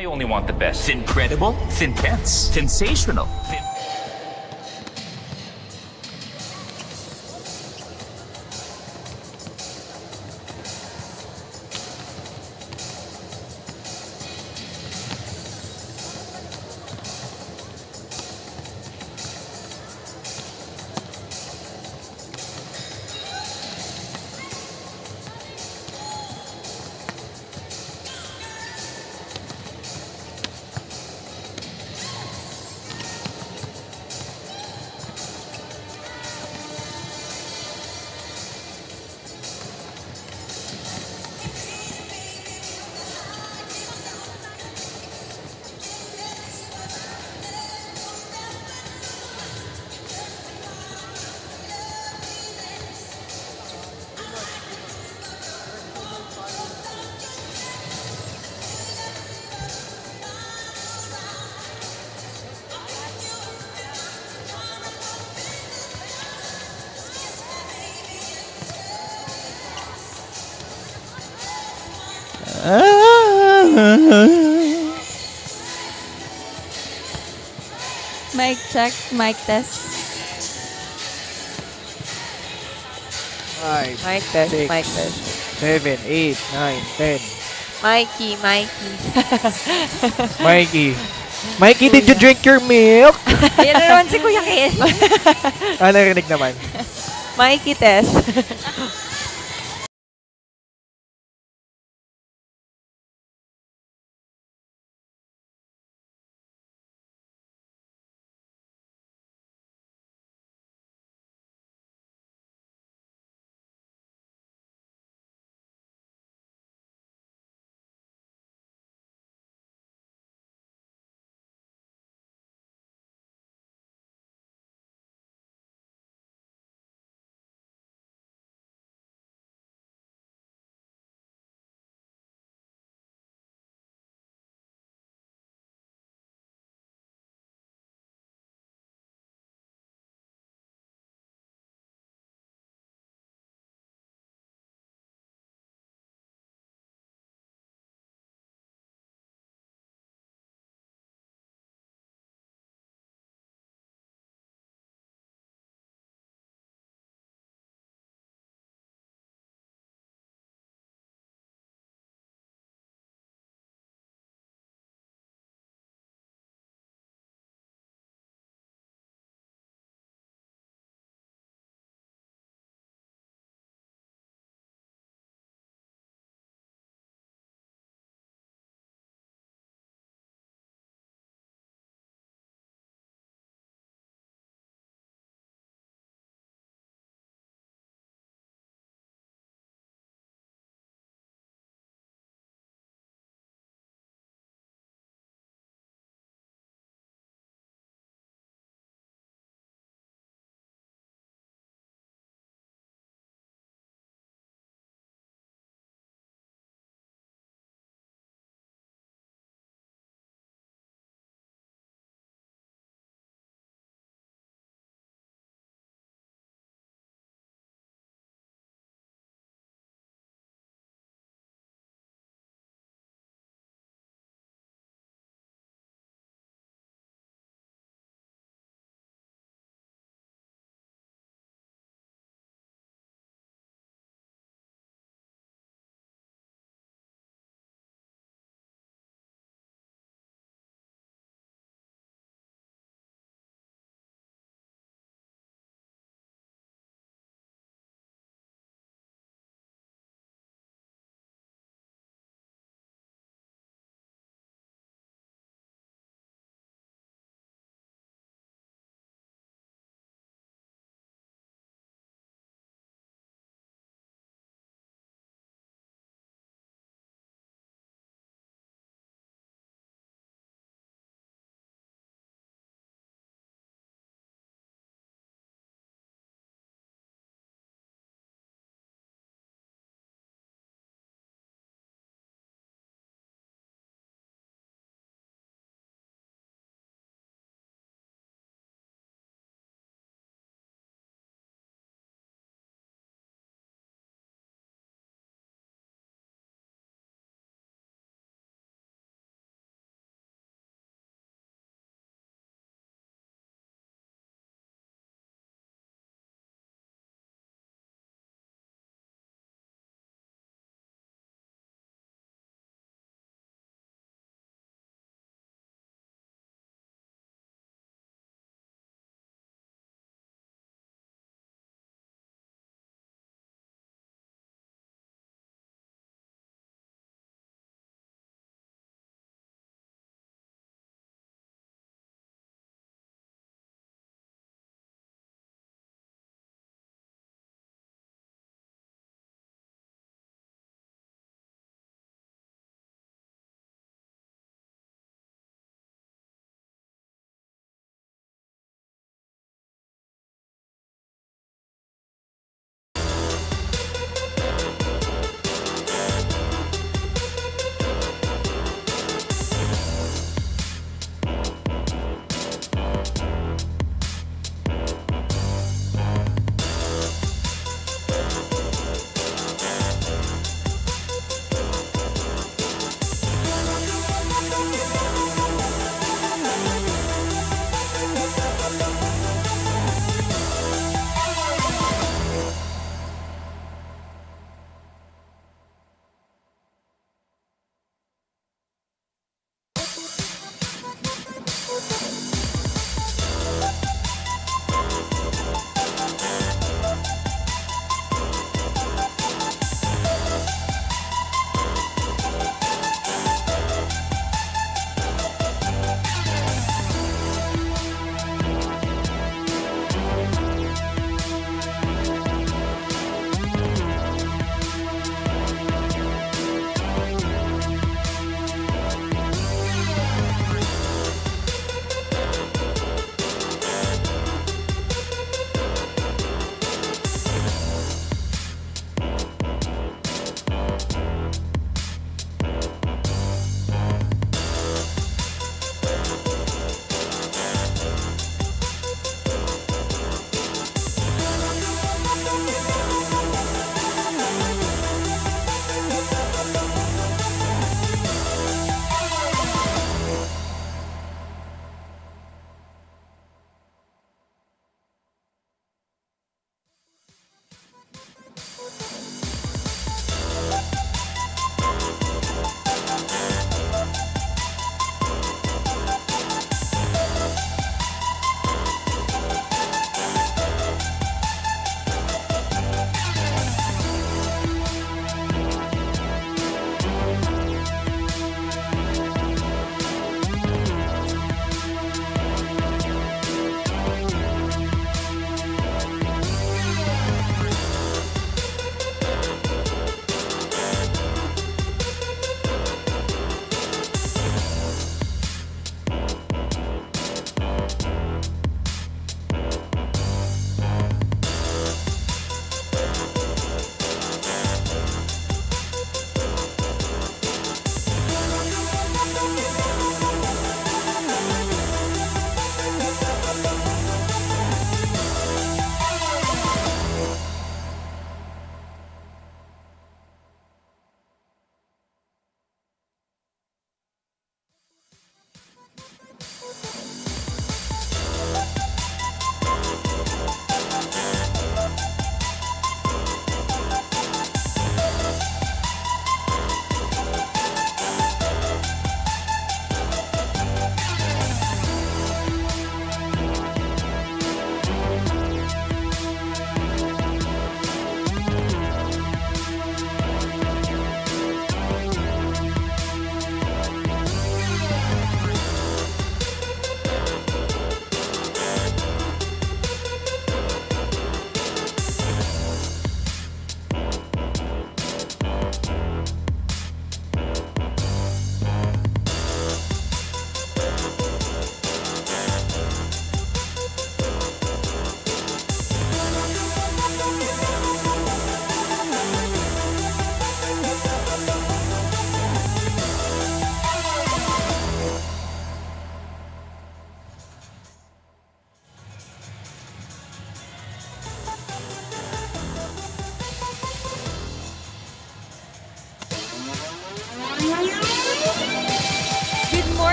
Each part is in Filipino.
I only want the best. Incredible, intense, sensational. Mic check, mic test. 5, Mic test, 6, mic test. 7, 8, 9, 10. Mikey, Mikey. Mikey. Mikey, did you drink your milk? Ayan na naman si Kuya Ken. Narinig naman. Mikey test.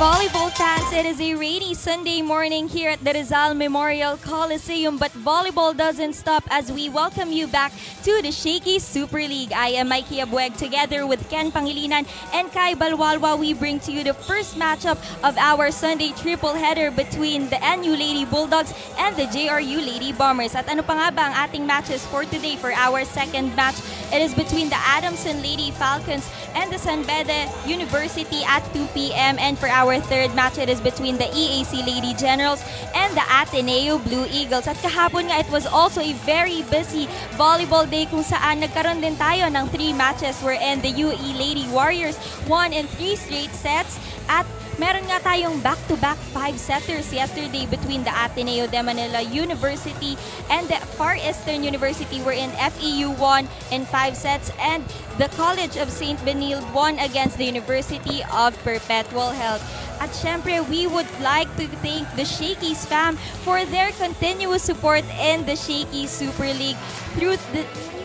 volleyball fans, it is a rainy Sunday morning here at the Rizal Memorial Coliseum, but volleyball doesn't stop as we welcome you back to the Shakey Super League. I am Mikey Abueg together with Ken Pangilinan and Kai Balwalwa. We bring to you the first matchup of our Sunday triple header between the NU Lady Bulldogs and the JRU Lady Bombers. At ano pa nga ba ang ating matches for today? For our second match, it is between the Adamson Lady Falcons and the San Bede University at 2 p.m. And for our third match, it is between the EAC Lady Generals and the Ateneo Blue Eagles. At kahapon nga, it was also a very busy volleyball day kung saan nagkaroon din tayo ng 3 matches wherein the UE Lady Warriors won in 3 straight sets. At meron nga tayong back-to-back 5-setters yesterday between the Ateneo de Manila University and the Far Eastern University wherein FEU won in 5 sets and the College of St. Benilde won against the University of Perpetual Health. At syempre, we would like to thank the Shakey's fam for their continuous support in the Shakey Super League.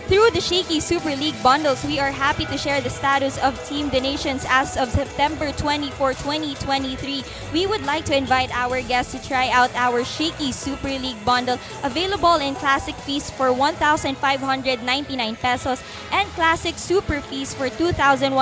Through the Shakey Super League bundles, we are happy to share the status of team donations as of September 24, 2023. We would like to invite our guests to try out our Shakey Super League bundle, available in Classic fees for 1,599 pesos and Classic Super fees for 2,199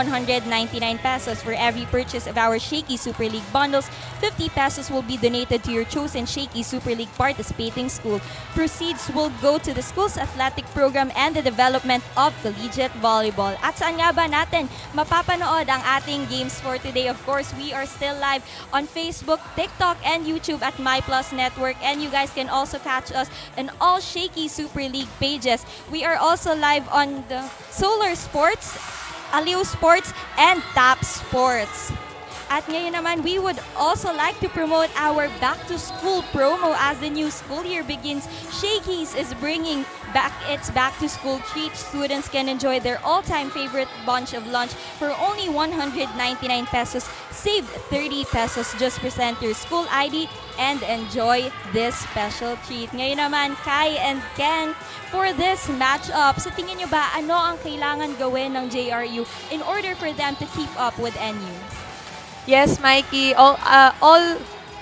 pesos. For every purchase of our Shakey Super League bundles, 50 pesos will be donated to your chosen Shakey Super League participating school. Proceeds will go to the school's athletic program and the development of collegiate volleyball. At saan nga ba natin mapapanood ang ating games for today? Of course, we are still live on Facebook, TikTok, and YouTube at MyPlus Network, and you guys can also catch us in all Shakey Super League pages. We are also live on the Solar Sports, Aliw Sports, and Tap Sports. At ngayon naman, we would also like to promote our back-to-school promo as the new school year begins. Shakey's is bringing back its back-to-school treat. Students can enjoy their all-time favorite bunch of lunch for only 199 pesos. Save 30 pesos. Just present your school ID and enjoy this special treat. Ngayon naman, Kai and Ken, for this matchup, sa tingin nyo ba, ano ang kailangan gawin ng JRU in order for them to keep up with NU? Yes, Mikey.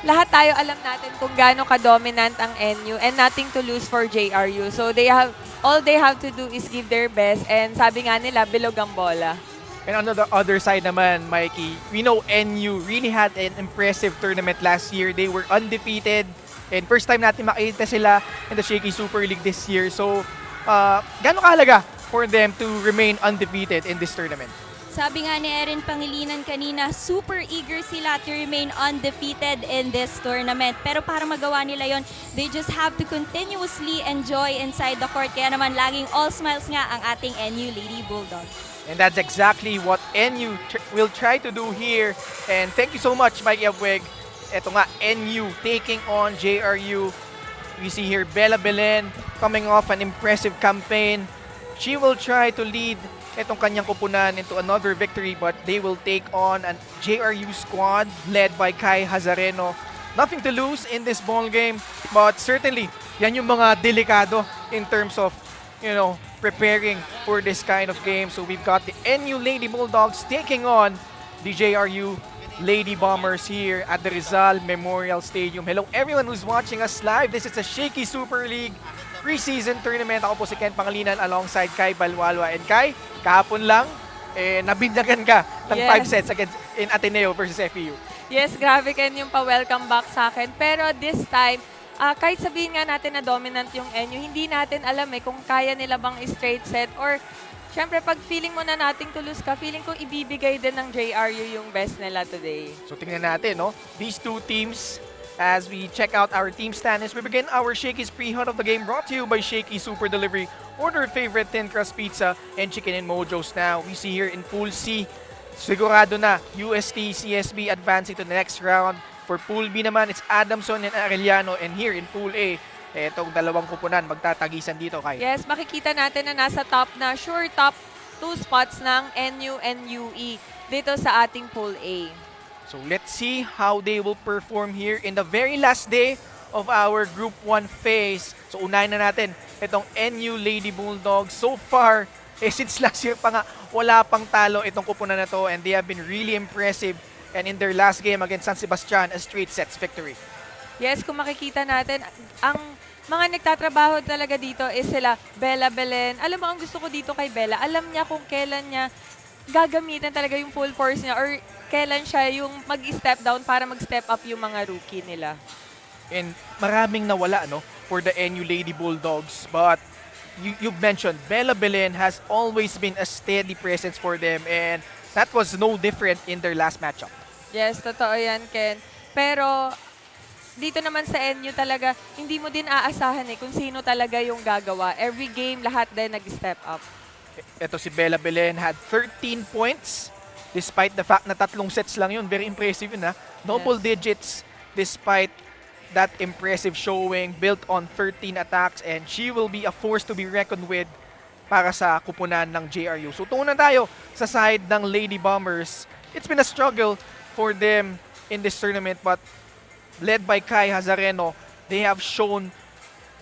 Lahat tayo alam natin kung gaano ka-dominant ang NU and nothing to lose for JRU. So all they have to do is give their best and sabi nga nila, bilog ang bola. And on the other side naman, Mikey, we know NU really had an impressive tournament last year. They were undefeated and first time natin makita sila in the Shakey Super League this year. So, gaano kahalaga for them to remain undefeated in this tournament? Sabi nga ni Erin Pangilinan kanina, super eager sila to remain undefeated in this tournament. Pero para magawa nila yon, they just have to continuously enjoy inside the court. Kaya naman laging all smiles nga ang ating NU Lady Bulldogs. And that's exactly what NU will try to do here. And thank you so much, Mikey Abueg. Ito nga, NU taking on JRU. We see here Bella Belen coming off an impressive campaign. She will try to lead itong kanyang kupunan into another victory, but they will take on an JRU squad led by Kai Hazareno. Nothing to lose in this ball game, but certainly yan yung mga delikado in terms of, preparing for this kind of game. So we've got the NU Lady Bulldogs taking on the JRU Lady Bombers here at the Rizal Memorial Stadium. Hello everyone who's watching us live. This is the Shakey Super League Preseason Tournament. Ako po si Ken Pangilinan alongside Kai Balwalwa. And Kai, kahapon lang, nabinyagan ka ng 5 sets against in Ateneo versus FEU. Yes, grabe Ken yung pa-welcome back sa akin. Pero this time, kahit sabihin nga natin na dominant yung NU, hindi natin alam kung kaya nila bang straight set or syempre pag feeling mo na nating to lose ka, feeling ko ibibigay din ng JRU yung best nila today. So tingnan natin, these two teams. As we check out our team standings, we begin our Shakey's pre-hut of the game brought to you by Shakey Super Delivery. Order a favorite thin crust pizza and chicken and mojos now. We see here in Pool C, sigurado na UST CSB advancing to the next round. For Pool B naman, it's Adamson and Arellano. And here in Pool A, itong dalawang kupunan magtatagisan dito, Kai. Yes, makikita natin na nasa top 2 spots ng NU and UE dito sa ating Pool A. So let's see how they will perform here in the very last day of our Group 1 phase. So unahin na natin itong NU Lady Bulldogs. So far, since last year pa nga, wala pang talo itong kupunan na to and they have been really impressive And in their last game against San Sebastian, a straight sets victory. Yes, kung makikita natin, ang mga nagtatrabaho talaga dito is sila Bella Belen. Alam mo, ang gusto ko dito kay Bella, alam niya kung kailan niya gagamitan talaga yung full force niya or kailan siya yung mag-step down para mag-step up yung mga rookie nila. And maraming nawala for the NU Lady Bulldogs. But you've mentioned, Bella Belen has always been a steady presence for them. And that was no different in their last matchup. Yes, totoo yan, Ken. Pero dito naman sa NU talaga, hindi mo din aasahan kung sino talaga yung gagawa. Every game, lahat din nag-step up. Ito si Bella Belen had 13 points despite the fact na 3 sets lang yun. Very impressive yun Double digits despite that impressive showing built on 13 attacks, and she will be a force to be reckoned with para sa kupunan ng JRU. So tungo na tayo sa side ng Lady Bombers. It's been a struggle for them in this tournament, but led by Kai Hazareno, they have shown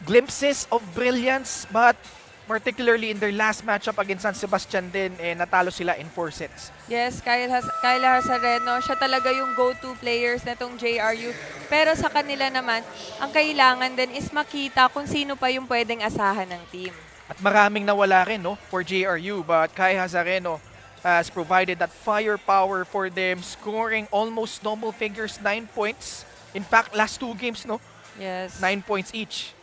glimpses of brilliance, but particularly in their last matchup against San Sebastian din, natalo sila in 4 sets. Yes, Kyla Hazareno, siya talaga yung go-to players na itong JRU. Pero sa kanila naman, ang kailangan din is makita kung sino pa yung pwedeng asahan ng team. At maraming nawala rin for JRU, but Kai Hazareno has provided that firepower for them, scoring almost double figures, 9 points. In fact, last 2 games, Yes. 9 points each.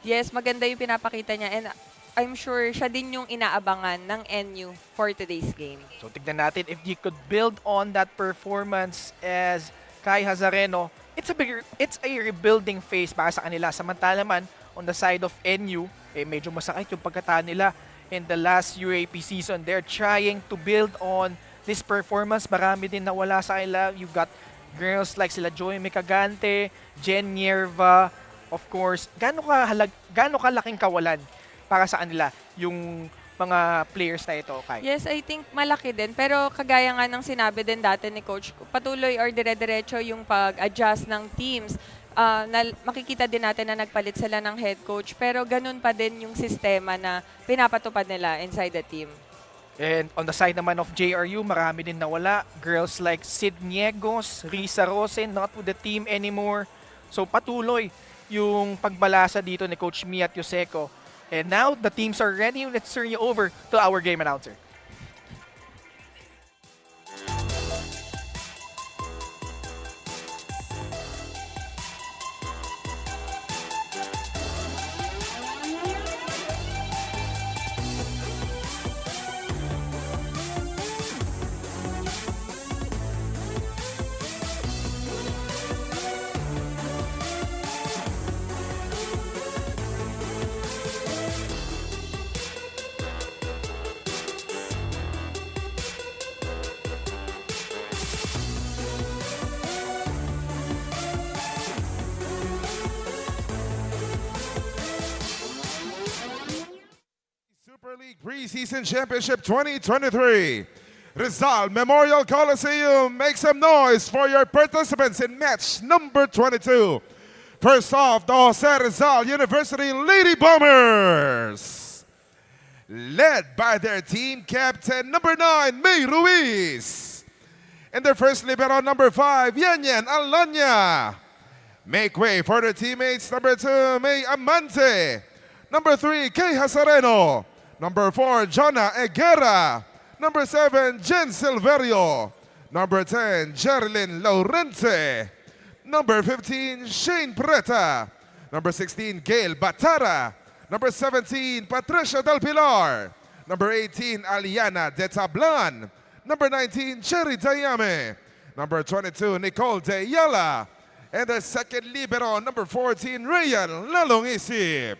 Yes, maganda yung pinapakita niya. And I'm sure siya din yung inaabangan ng NU for today's game. So tignan natin if you could build on that performance as Kai Hazareno. It's a rebuilding phase para sa kanila. Samantala man, on the side of NU, medyo masakit yung pagkatalo nila in the last UAP season. They're trying to build on this performance. Marami din nawala sa kanila. You got girls like sila Joy Micagante, Jen Nierva, of course. Gaano kalaking kawalan para sa kanila yung mga players na ito, Kai? Yes, I think malaki din. Pero kagaya nga ng sinabi din dati ni Coach, patuloy or dire-diretso yung pag-adjust ng teams. Makikita din natin na nagpalit sila ng head coach, pero ganun pa din yung sistema na pinapatupad nila inside the team. And on the side naman of JRU, marami din nawala. Girls like Sid Niegos, Risa Rosen, not with the team anymore. So patuloy yung pagbalasa dito ni Coach Miat Yoseco. And now the teams are ready. Let's turn you over to our game announcer. Super League Preseason Championship 2023. Rizal Memorial Coliseum, make some noise for your participants in match number 22. First off, the Jose Rizal University Lady Bombers, led by their team captain number 9, May Ruiz, and their first libero number 5, Yanyan Alanya. Make way for their teammates number 2, May Amante, number 3, Kay Hazareno, number 4, Jonna Eguera, number 7, Jen Silverio, number 10, Jerilyn Laurente, number 15, Shane Preta, number 16, Gail Batara, number 17, Patricia Del Pilar, number 18, Aliana De Tablan, number 19, Cherry Dayame, number 22, Nicole De Yala, and the second libero, number 14, Rayan Lalong-Isip.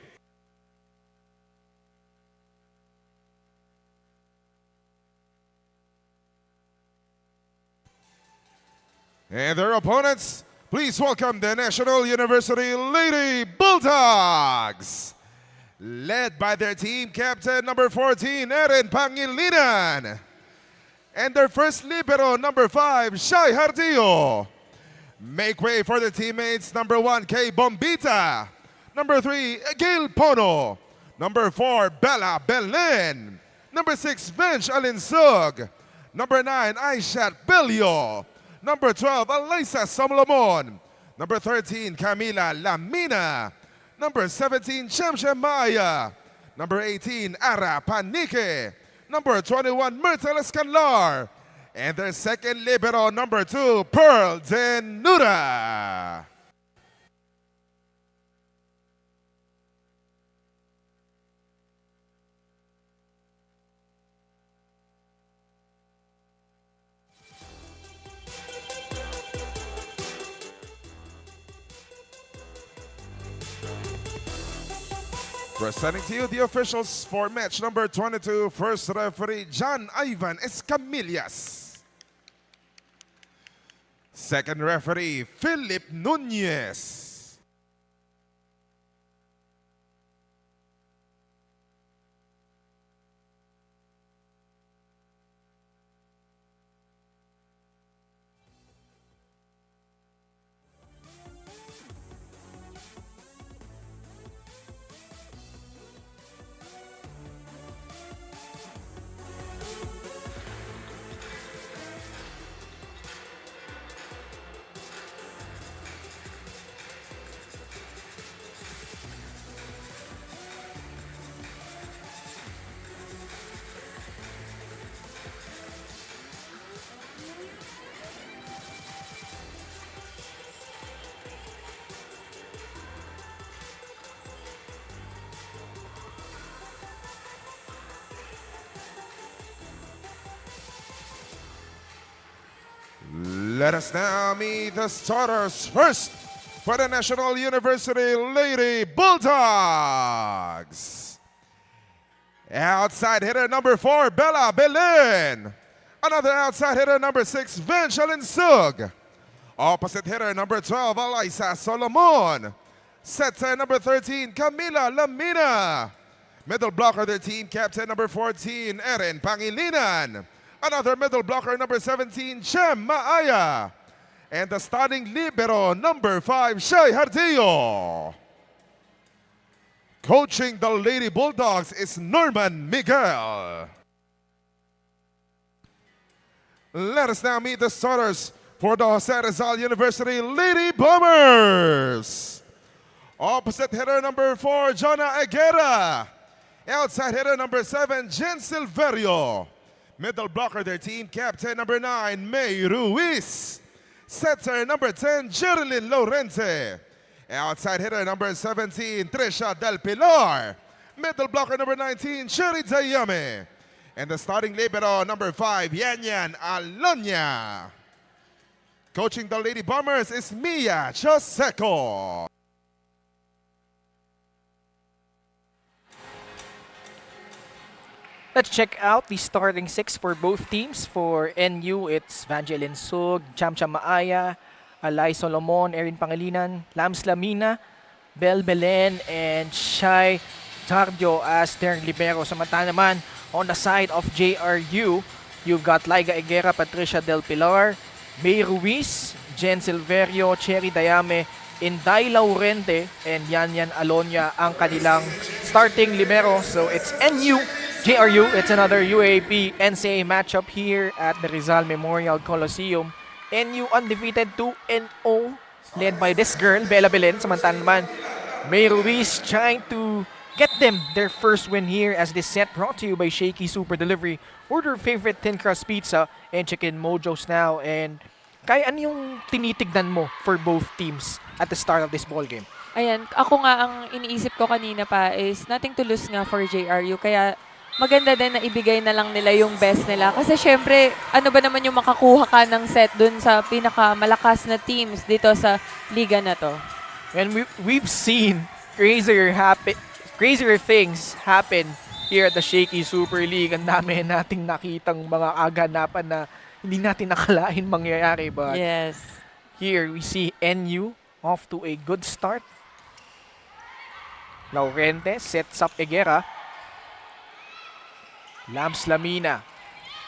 And their opponents, please welcome the National University Lady Bulldogs, led by their team captain number 14, Erin Pangilinan, and their first libero number 5, Shai Hardillo. Make way for the teammates number 1, Kay Bombita, number 3, Gail Pono, number 4, Bella Belen, number 6, Bench Alinsug, number 9, Aishat Belio, Number 12, Alyssa Somlomon. Number 13, Camila Lamina. Number 17, Shemshem Maya. Number 18, Ara Panike. Number 21, Myrtle Escanlar. And their second libero, number 2, Pearl Denuda. Presenting to you the officials for match number 22. First referee, John Ivan Escamillas. Second referee, Philip Nunez. Let us now meet the starters. First, for the National University Lady Bulldogs. Outside hitter number 4, Bella Belen. Another outside hitter number 6, Evangeline Sug. Opposite hitter number 12, Alyssa Solomon. Setter number 13, Camila Lamina. Middle blocker, their team captain number 14, Erin Pangilinan. Another middle blocker, number 17, Shem Maaya. And the starting libero, number 5, Shai Hardillo. Coaching the Lady Bulldogs is Norman Miguel. Let us now meet the starters for the Jose Rizal University Lady Bombers. Opposite hitter number 4, Jonah Aguera. Outside hitter number 7, Jen Silverio. Middle blocker, their team captain number 9, May Ruiz. Setter number 10, Jerilyn Lorente. Outside hitter number 17, Trisha Del Pilar. Middle blocker number 19, Sherry Dayame. And the starting libero number 5, Yanyan Alonia. Coaching the Lady Bombers is Mia Choseco. Let's check out the starting 6 for both teams. For NU, it's Evangeline Sug, Chamcha Maaya, Alay Solomon, Erin Pangilinan, Lams Lamina, Bel Belen, and Shai Tardio as their libero. Samantala naman, on the side of JRU, you've got Liga Higuera, Patricia Del Pilar, May Ruiz, Jen Silverio, Cherry Dayame, Inday Laurente, and Yanyan Alonia ang kanilang starting libero. So it's NU, JRU. It's another UAP NCAA matchup here at the Rizal Memorial Coliseum. NU undefeated 2-0, led by this girl, Bella Belen. Samantala naman, May Ruiz trying to get them their first win here as this set brought to you by Shakey Super Delivery. Order favorite thin crust pizza and chicken mojos now. And kaya ano yung tinitignan mo for both teams at the start of this ball game? Ayan, ako nga ang iniisip ko kanina pa is nothing to lose nga for JRU. Kaya maganda din na ibigay na lang nila yung best nila. Kasi syempre, ano ba naman yung makakuha ka ng set dun sa pinakamalakas na teams dito sa liga na to. And we've seen crazier things happen here at the Shakey Super League. Ang dami nating nakitang mga aganapan na hindi natin nakalain mangyayari. But yes, here we see NU off to a good start. Laurente sets up Higuera. Lams Lamina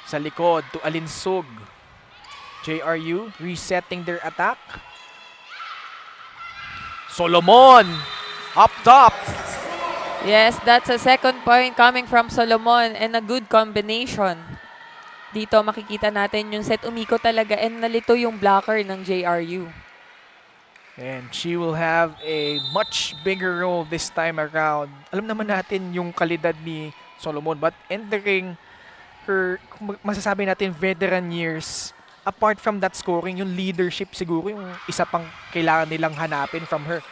sa likod to Alinsug. JRU resetting their attack. Solomon up top. yes, that's a second point coming from Solomon and a good combination. Dito makikita natin yung set umiko talaga and nalito yung blocker ng JRU. And she will have a much bigger role this time around. Alam naman natin yung kalidad ni Solomon, but entering her, masasabi natin, veteran years, apart from that scoring, yung leadership siguro yung isa pang kailangan nilang hanapin from her.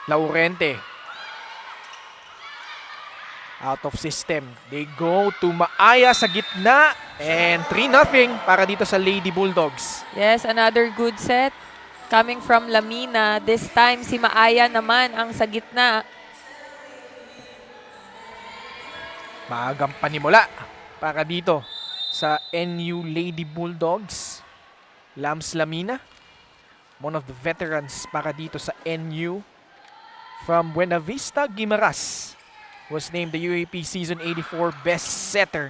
Laurente. Out of system. They go to Maaya sa gitna. And 3-0 para dito sa Lady Bulldogs. Yes, another good set coming from Lamina. This time, si Maaya naman ang sa gitna. Maagang panimula para dito sa NU Lady Bulldogs. Lams Lamina, one of the veterans para dito sa NU. From Buena Vista, Guimaras, was named the UAP Season 84 Best Setter.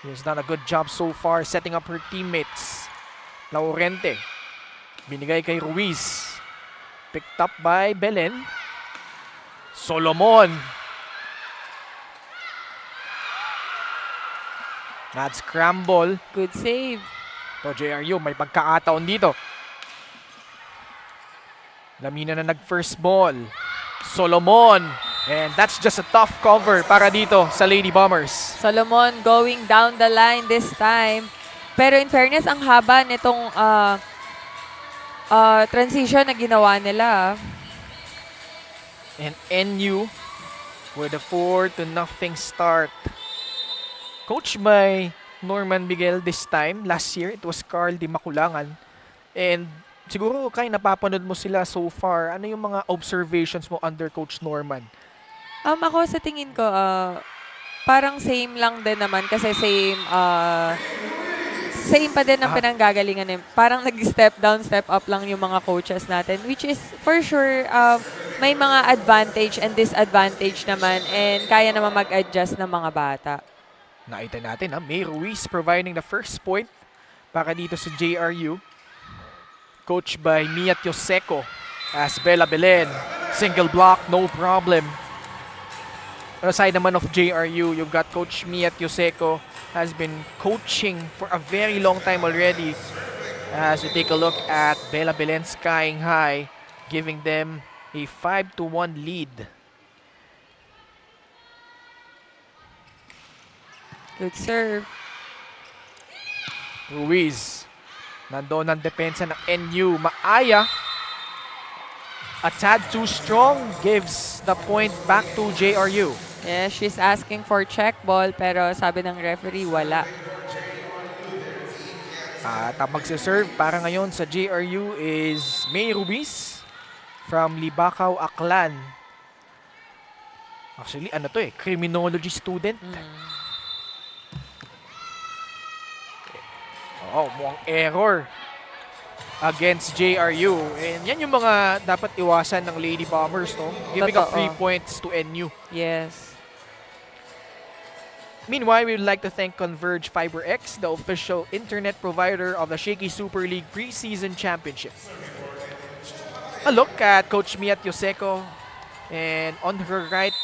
He has done a good job so far setting up her teammates. Laurente, binigay kay Ruiz. Picked up by Belen. Solomon. Not scramble. Good save. To JRU, may pagkakataon dito. Lamina na nag-first ball. Solomon. And that's just a tough cover para dito sa Lady Bombers. Solomon going down the line this time. Pero in fairness, ang haba nitong transition na ginawa nila. And NU with a 4-0 start. Coached by Norman Miguel this time. Last year, it was Carl Di Maculangan. And siguro kaya napapanood mo sila so far. Ano yung mga observations mo under Coach Norman? Ako sa tingin ko, parang same lang din naman kasi same pa din ang pinanggagalingan. Parang nag-step down, step up lang yung mga coaches natin, which is for sure may mga advantage and disadvantage naman and kaya naman mag-adjust ng mga bata. Nakita natin, May Ruiz providing the first point para dito sa JRU. Coached by Mia Tioseco as Bella Belen. Single block, no problem. Aside naman of JRU, you've got Coach Mia Tioseco has been coaching for a very long time already. As we take a look at Bella Belen skying high, giving them a 5-1 lead. Good serve. Ruiz. Nandoon ang depensa ng NU. Maaya. A tad too strong. Gives the point back to JRU. Yeah, she's asking for check ball pero sabi ng referee wala. At ang magsaserve para ngayon sa JRU is May Ruiz from Libacao, Aklan. Actually, ano to criminology student. Oh, mukhang error against JRU. And yan yung mga dapat iwasan ng Lady Bombers, no? Giving up 3 points to NU. Yes. Meanwhile, we would like to thank Converge FiberX, the official internet provider of the Shakey Super League Preseason Championship. A look at Coach Mia Tioseco, and on her right,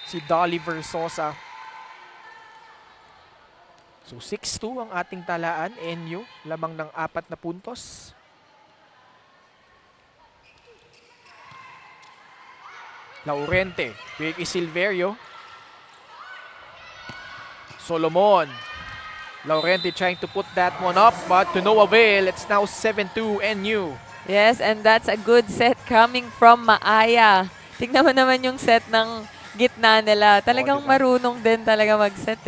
si Dolly Versosa. So 6-2 ang ating talaan, NU, lamang ng 4 na puntos. Laurente, Vicky Silverio. Solomon. Laurente trying to put that one up, but to no avail. It's now 7-2 NU. Yes, and that's a good set coming from Maaya. Tingnan mo naman yung set ng gitna nila. Talagang diba? marunong din talaga mag-set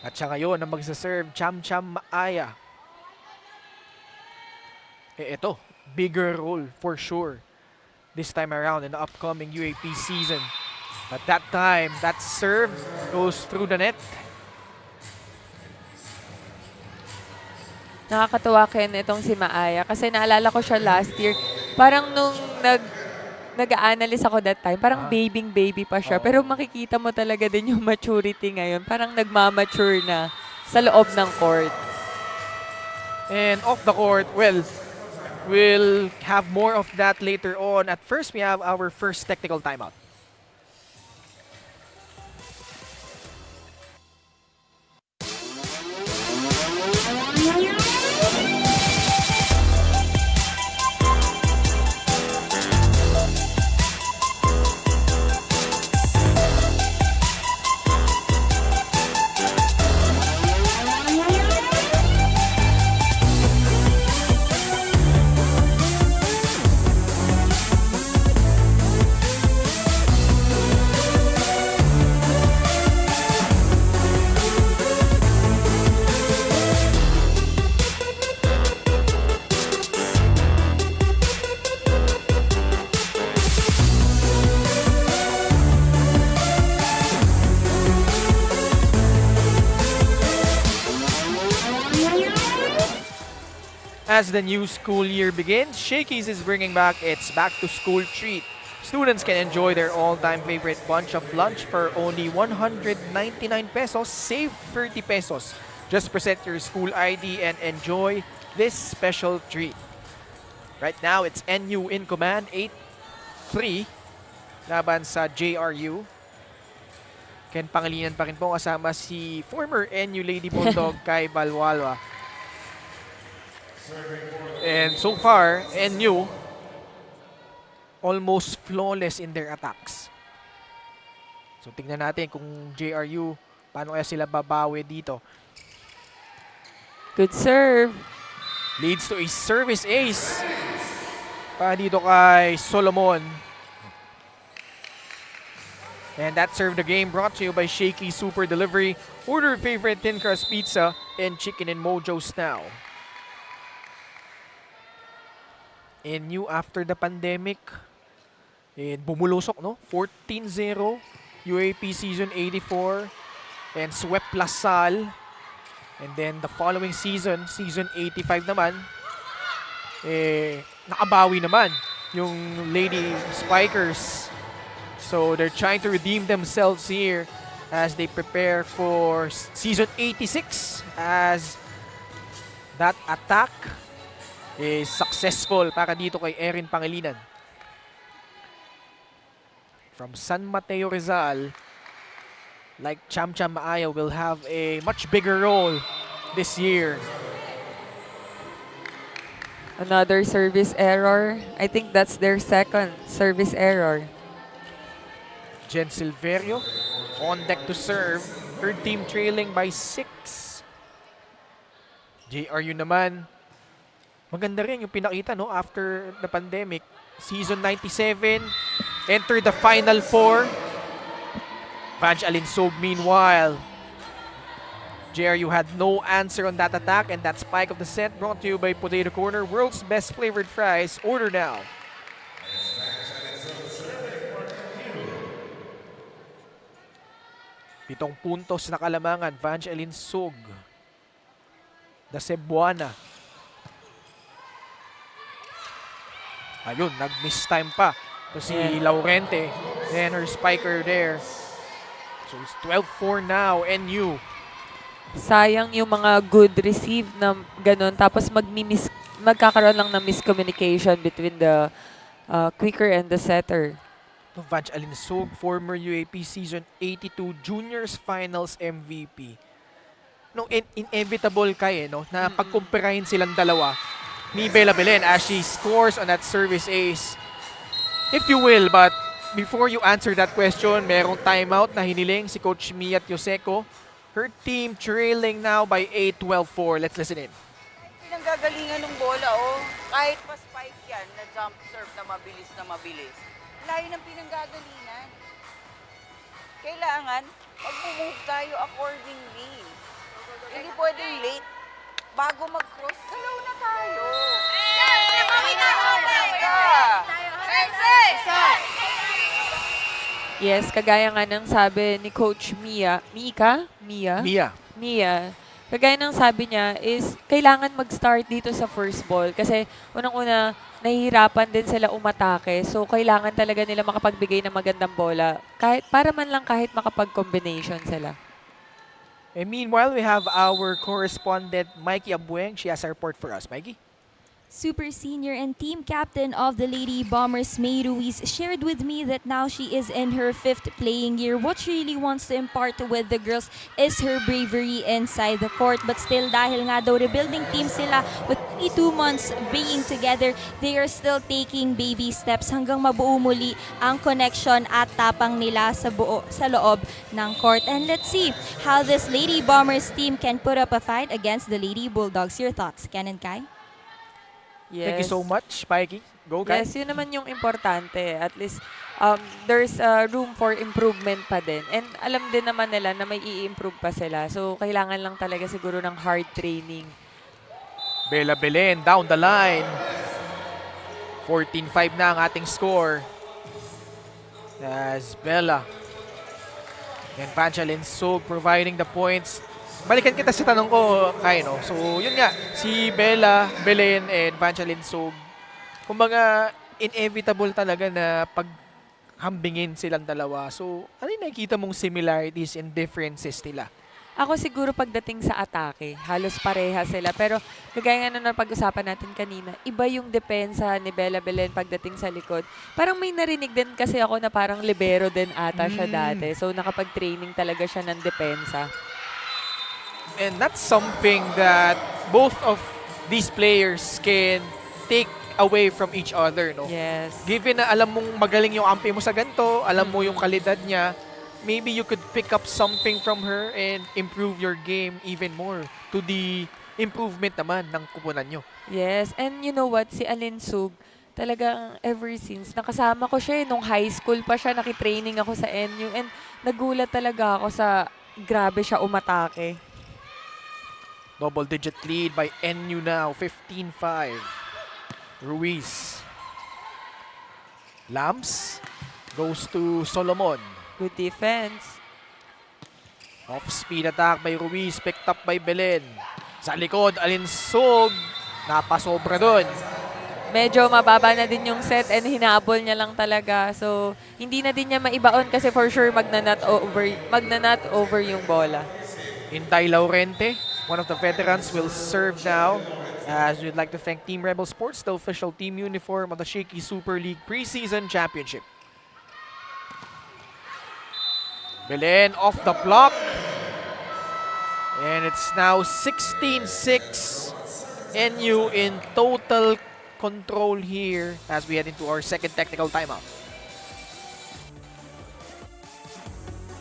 At siya ngayon ang magsaserve, Cham Maaya. Ito, bigger role for sure this time around in the upcoming UAP season. But that time, that serve goes through the net. Nakakatuwa Ken itong si Maaya kasi naalala ko siya last year. Parang nung nag-a-analyze ako that time, parang baby pa siya. Pero makikita mo talaga din yung maturity ngayon. Parang nagmamature na sa loob ng court. And off the court, well, we'll have more of that later on. At first, we have our first technical timeout. As the new school year begins, Shakey's is bringing back its back-to-school treat. Students can enjoy their all-time favorite bunch of lunch for only 199 pesos, save 30 pesos. Just present your school ID and enjoy this special treat. Right now, it's NU in command, 8-3 laban sa JRU. Ken Pangilinan pa rin po kasama si former NU Lady Bulldog Kai Balwalwa. And so far, NU almost flawless in their attacks. So tingnan natin kung JRU, paano kaya sila babawi dito. Good serve. Leads to a service ace para dito kay Solomon. And that served the game brought to you by Shakey Super Delivery. Order your favorite thin crust pizza and chicken and Mojo's now. And new after the pandemic, and bumulusok, no? 14-0, UAP season 84, and swept Lasal. And then the following season, season 85 naman, nakabawi naman yung Lady Spikers. So they're trying to redeem themselves here as they prepare for season 86 as that attack is successful para dito kay Erin Pangilinan. From San Mateo Rizal, like Cham Cham Maaya will have a much bigger role this year. Another service error. I think that's their second service error. Jen Silverio on deck to serve. Her team trailing by 6. JRU naman, maganda rin yung pinakita, no, after the pandemic. Season 97, entered the Final Four. Vanj Alinsog, meanwhile, JRU had no answer on that attack, and that spike of the set brought to you by Potato Corner, world's best flavored fries. Order now. Pitong puntos na kalamangan, Vanj Alinsog. The Cebuana. Ayun, nag-miss time pa. To si Laurente. And her spiker there. So it's 12-4 now, NU. Sayang yung mga good receive na ganun. Tapos magkakaroon lang ng miscommunication between the quicker and the setter. Vanj Alinsog, former UAP season 82 Juniors Finals MVP. No, inevitable no, na pagkumpirahin silang dalawa ni Bella Belen as she scores on that service ace. If you will, but before you answer that question, merong timeout na hiniling si Coach Mia Yoseco. Her team trailing now by 8-12-4. Let's listen in. Pinanggagalingan ng bola, oh. Kahit pa spike yan, na jump serve na mabilis. Layo ng pinanggagalingan. Kailangan, mag-move tayo accordingly. Hindi pwedeng late. Bago mag-cross, galaw na tayo. Yes, kagaya nga ng sabi ni Coach Mia. Kagaya ng sabi niya is kailangan mag-start dito sa first ball kasi unang-una nahihirapan din sila umatake. So kailangan talaga nila makapagbigay ng magandang bola para man lang kahit makapag-combination sila. And meanwhile, we have our correspondent Mikey Abueng. She has a report for us. Mikey? Super senior and team captain of the Lady Bombers, May Ruiz, shared with me that now she is in her 5th playing year. What she really wants to impart with the girls is her bravery inside the court. But still, dahil nga daw rebuilding team sila with 2 months being together, they are still taking baby steps hanggang mabuo muli ang connection at tapang nila sa loob ng court. And let's see how this Lady Bombers team can put up a fight against the Lady Bulldogs. Your thoughts, Ken and Kai? Yes. Thank you so much, Mikey. Go, guys. Yes, yun naman yung importante. At least, there's room for improvement pa din. And alam din naman nila na may i-improve pa sila. So, kailangan lang talaga siguro ng hard training. Bella Belen down the line. 14-5 na ang ating score. As Bella and Vanjalin Sog providing the points. balikan kita sa tanong ko, Kai, no? So, yun nga, si Bella, Belen, and Vanchalin Sog, kumbaga, inevitable talaga na paghambingin silang dalawa. So, ano yung nakikita mong similarities and differences nila? Ako siguro pagdating sa atake, halos pareha sila. Pero kagaya nga na pag-usapan natin kanina, iba yung depensa ni Bella Belen pagdating sa likod. Parang may narinig din kasi ako na parang libero din ata siya dati. So nakapag-training talaga siya ng depensa. And that's something that both of these players can take away from each other, no? Yes. Given na alam mong magaling yung ampi mo sa ganito, alam mo yung kalidad niya, maybe you could pick up something from her and improve your game even more to the improvement naman ng kupunan nyo. Yes. And you know what? Si Alin Sug, talagang ever since, nakasama ko siya nung high school pa siya, nakitraining ako sa NU. And nagulat talaga ako sa grabe siya umatake. Double-digit lead by NU now, 15-5. Ruiz. Lamps goes to Solomon. Good defense. Off-speed attack by Ruiz, picked up by Belen. Sa likod, Alinsog. Napasobra doon. Medyo mababa na din yung set and hinabol niya lang talaga. So, hindi na din niya maibaon kasi for sure magnanut over yung bola. Inday Laurente, one of the veterans, will serve now. As we'd like to thank Team Rebel Sports, the official team uniform of the Shakey Super League Preseason Championship. Belen off the block. And it's now 16-6. NU in total control here as we head into our second technical timeout.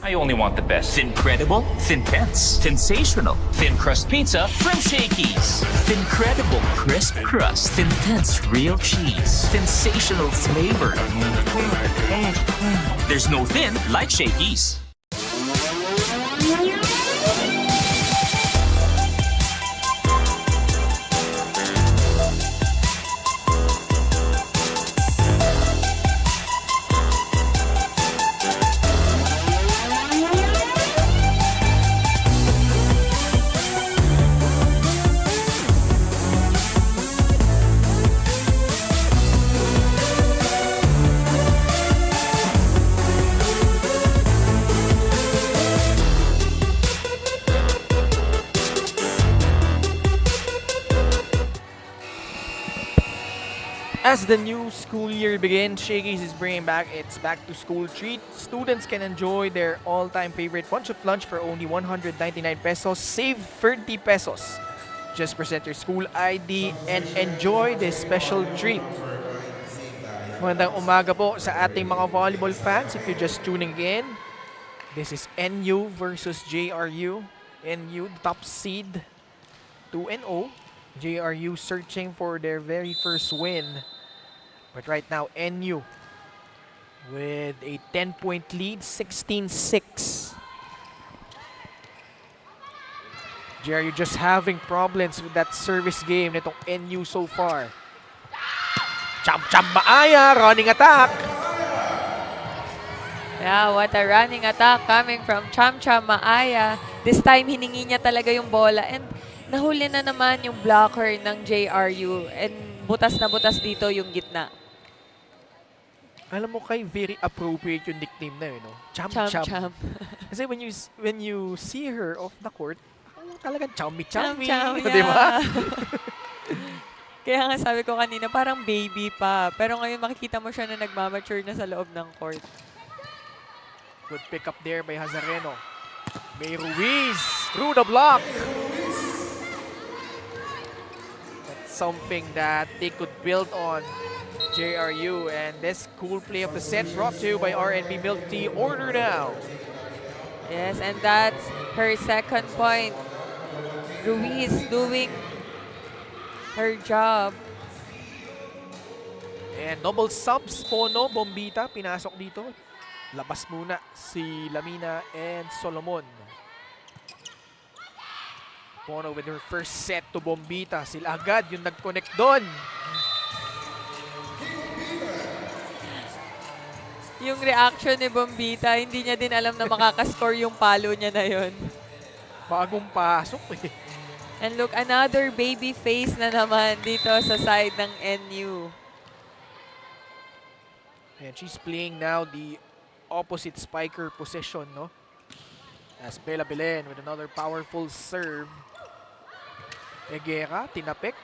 I only want the best. Incredible, Thintense, sensational, thin crust pizza from Shakey's. Incredible crisp crust, Thintense real cheese, sensational flavor. There's no thin like Shakey's. As the new school year begins, Shakey's is bringing back its back-to-school treat. Students can enjoy their all-time favorite bunch of lunch for only 199 pesos. Save 30 pesos. Just present your school ID and enjoy this special treat. Magandang umaga po sa ating mga volleyball fans. If you're just tuning in, this is NU versus JRU. NU, the top seed, 2-0. JRU searching for their very first win. But right now, NU with a 10-point lead, 16-6. JRU just having problems with that service game nitong NU so far. Cham Maaya, running attack. Yeah, what a running attack coming from Cham Maaya. This time, hiningi niya talaga yung bola. And nahuli na naman yung blocker ng JRU. And butas na butas dito yung gitna. Alam mo kay, very appropriate yung nickname na yun, no? Cham. Kasi when you see her off the court, talagang chummy. Di ba? Kaya nga sabi ko kanina, parang baby pa. Pero ngayon makikita mo siya na nagmamature na sa loob ng court. Good pick up there by Hazareno. May Ruiz through the block. That's something that they could build on. JRU, and this cool play of the set brought to you by RNB Milk Tea. Order now. Yes, and that's her second point. Ruiz doing her job. And double subs, Pono, Bombita, pinasok dito. Labas muna si Lamina and Solomon. Pono with her first set to Bombita. Sila agad yung nag-connect doon. Yung reaction ni Bombita, hindi niya din alam na makakascore yung palo niya na yon. Bagong pasok eh. And look, another baby face na naman dito sa side ng NU. And she's playing now the opposite spiker position, no? As Bella Belen with another powerful serve. Egera, tinapik.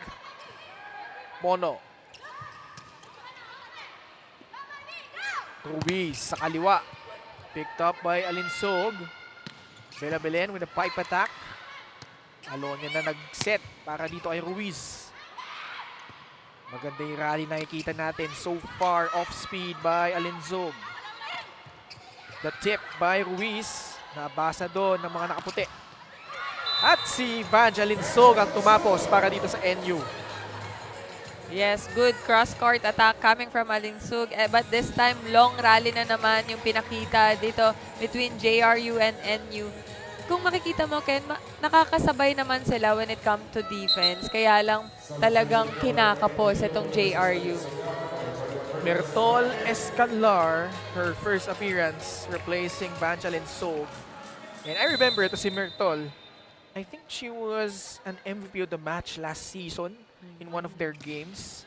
Mono. Ruiz sa kaliwa. Picked up by Alinsog. Bella Belen with a pipe attack. Alonia na nag-set para dito ay Ruiz. Maganda yung rally nakikita natin. So far, off-speed by Alinsog. The tip by Ruiz. Nabasa doon ng mga nakaputi. At si Vangeline Sog ang tumapos para dito sa NU. Yes, good cross-court attack coming from Alinsug. But this time, long rally na naman yung pinakita dito between JRU and NU. Kung makikita mo, Ken, nakakasabay naman sila when it comes to defense. Kaya lang talagang kinakapos itong JRU. Mertol Escalar, her first appearance, replacing Vangeline Sog. And I remember ito si Mertol. I think she was an MVP of the match last season in one of their games.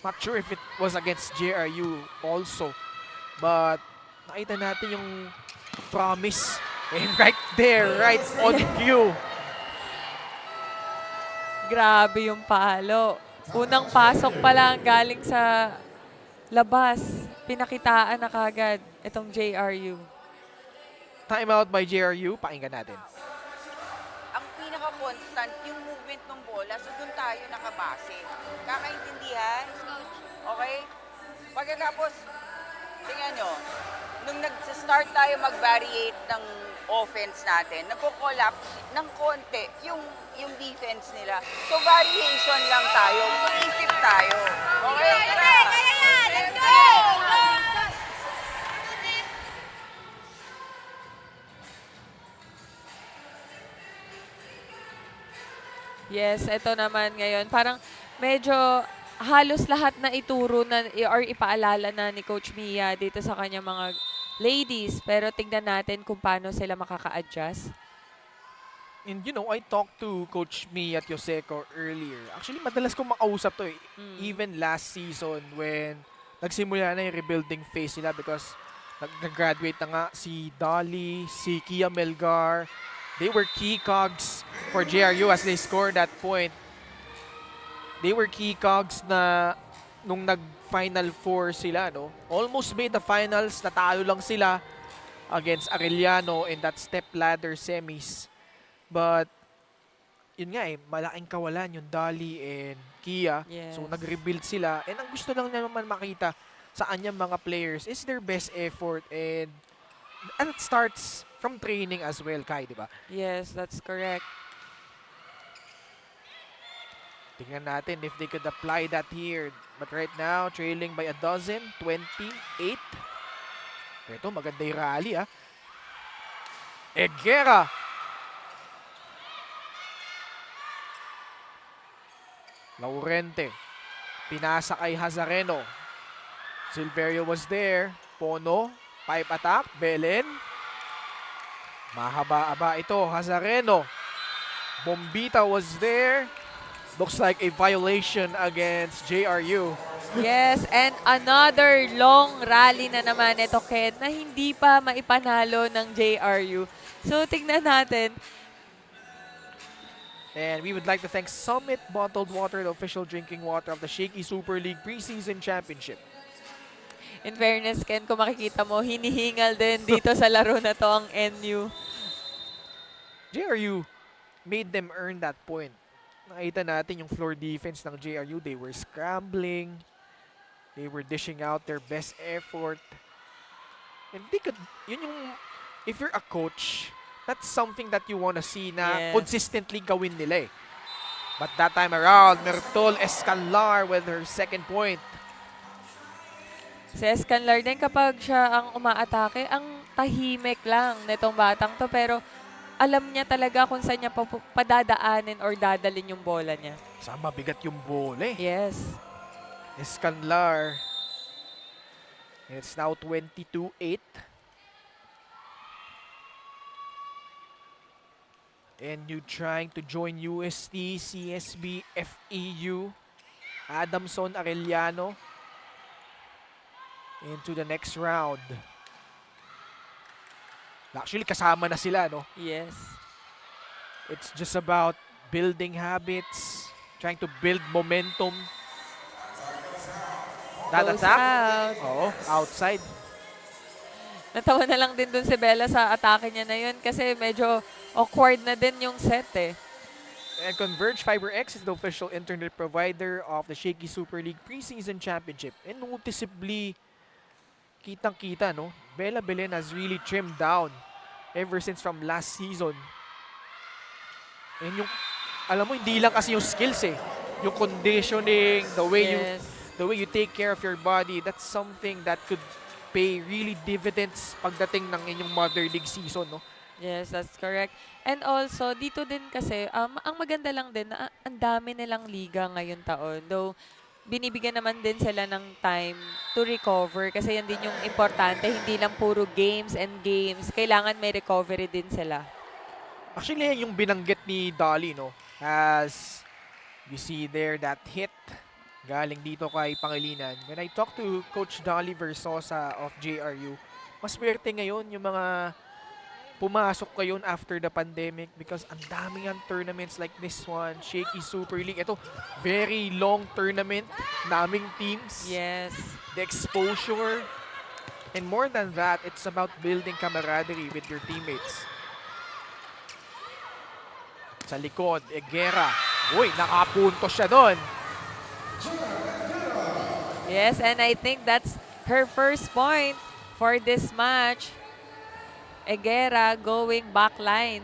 Not sure if it was against JRU also. But nakita natin yung promise. And right there, right on cue. Grabe yung palo. Unang pasok pa lang galing sa labas. Pinakitaan na kagad itong JRU. Timeout by JRU. Pakinggan natin. Ang pinaka-constant, yung movement ng bola, so doon tayo nakabase. Kakaintindihan? Okay? Pagkatapos, tingnan nyo, nung nag-start tayo mag-variate ng offense natin, nagko-collapse ng konti yung defense nila. So variation lang tayo, isip tayo. Okay? Let's go! Yes, ito naman ngayon. Parang medyo halos lahat na ituro na or ipaalala na ni Coach Mia dito sa kanyang mga ladies. Pero tingnan natin kung paano sila makaka-adjust. And you know, I talked to Coach Mia at Yoseko earlier. Actually, madalas kong makausap to eh. Even last season when nagsimula na yung rebuilding phase nila because nag-graduate na nga si Dolly, si Kia Melgar. They were key cogs for JRU as they scored that point. They were key cogs na nung nag-Final Four sila, no? Almost made the finals, natalo lang sila against Arellano in that step ladder semis. But, yun nga eh, malaking kawalan yung Dolly and Kia. Yes. So, nag-rebuild sila. And ang gusto lang naman makita sa kanyang mga players is their best effort and it starts from training as well, Kai, di ba? Yes, that's correct. Tingnan natin if they could apply that here. But right now, trailing by a dozen, 28. Ito, maganda yung rally, ah. Egera. Laurente. Pinasa kay Hazareno. Silverio was there. Pono. Pipe attack. Belen. Mahaba-aba ito. Hazareno. Bombita was there. Looks like a violation against JRU. Yes, and another long rally na naman ito, Ken, na hindi pa maipanalo ng JRU. So, tignan natin. And we would like to thank Summit Bottled Water, the official drinking water of the Shakey Super League Preseason Championship. In fairness, Ken, kung makikita mo, hinihingal din dito sa laro na to ang NU. JRU made them earn that point. Nakita natin yung floor defense ng JRU. They were scrambling. They were dishing out their best effort. And they could, yun yung, if you're a coach, that's something that you want to see na consistently gawin nila eh. But that time around, Mertol Escalar with her second point. Si Escanlar din kapag siya ang umaatake, ang tahimik lang nitong batang to. Pero alam niya talaga kung saan niya padadaanin or dadalin yung bola niya. Saan mabigat yung bola eh. Yes. Escanlar. And it's now 22-8. NU trying to join UST, CSB, FEU, Adamson, Arellano into the next round. Actually, kasama na sila, no? Yes. It's just about building habits, trying to build momentum. That Goes attack? out. Oo, outside. Natawa na lang din dun si Bella sa atake niya na yun kasi medyo awkward na din yung set eh. And Converge FiberX is the official internet provider of the Shakey Super League Preseason Championship. And noticeably, kitang-kita, no? Bella Belen has really trimmed down ever since from last season. And yung, alam mo, hindi lang kasi yung skills eh. Yung conditioning, the way you take care of your body, that's something that could pay really dividends pagdating ng inyong Mother League season, no? Yes, that's correct. And also, dito din kasi, ang maganda lang din na ang dami nilang liga ngayon taon. Though, binibigyan naman din sila ng time to recover kasi yan din yung importante. Hindi lang puro games and games. Kailangan may recovery din sila. Actually, yung binanggit ni Dolly, no? As you see there, that hit galing dito kay Pangilinan. When I talked to Coach Dolly Versosa of JRU, mas swerte ngayon yung mga pumasok ngayon after the pandemic because ang daming ang tournaments like this one, Shakey Super League. Ito, very long tournament, naming teams. Yes. The exposure. And more than that, it's about building camaraderie with your teammates. Sa likod, Egera. Uy, nakapunto siya doon. Yes, and I think that's her first point for this match. Egera going back line.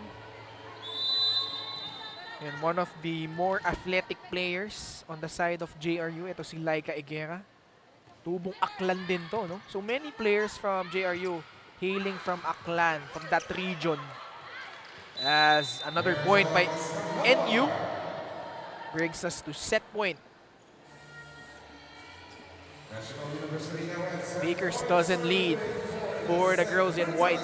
And one of the more athletic players on the side of JRU, ito si Laika Egera. Tubong Aklan din to, no? So many players from JRU hailing from Aklan, from that region. As another point by NU brings us to set point. Bakers doesn't lead for the girls in white.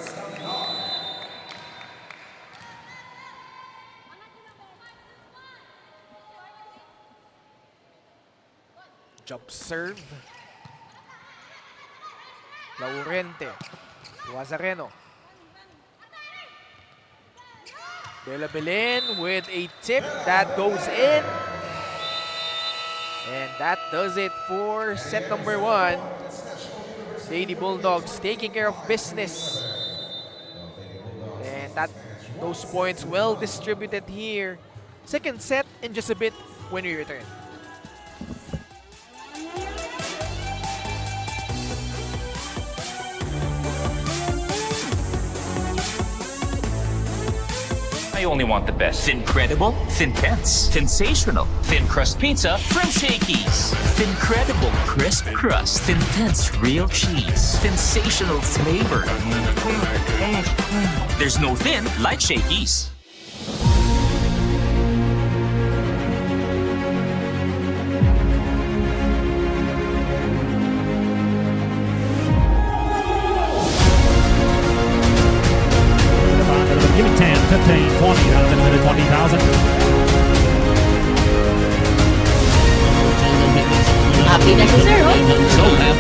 Jump serve. Laurente. Guazareno. Bella Belen with a tip that goes in. And that does it for set number 1. Lady Bulldogs taking care of business. And those points well distributed here. Second set in just a bit when we return. I only want the best. Fincredible, Thintense, Sensational, Thin Crust Pizza from Shakey's. Fincredible crisp crust, Thintense real cheese, sensational flavor. There's no thin like Shakey's. Give me 10, 15, 20, out of the minute 20,000. Happy na si Sir, oh. So lamp.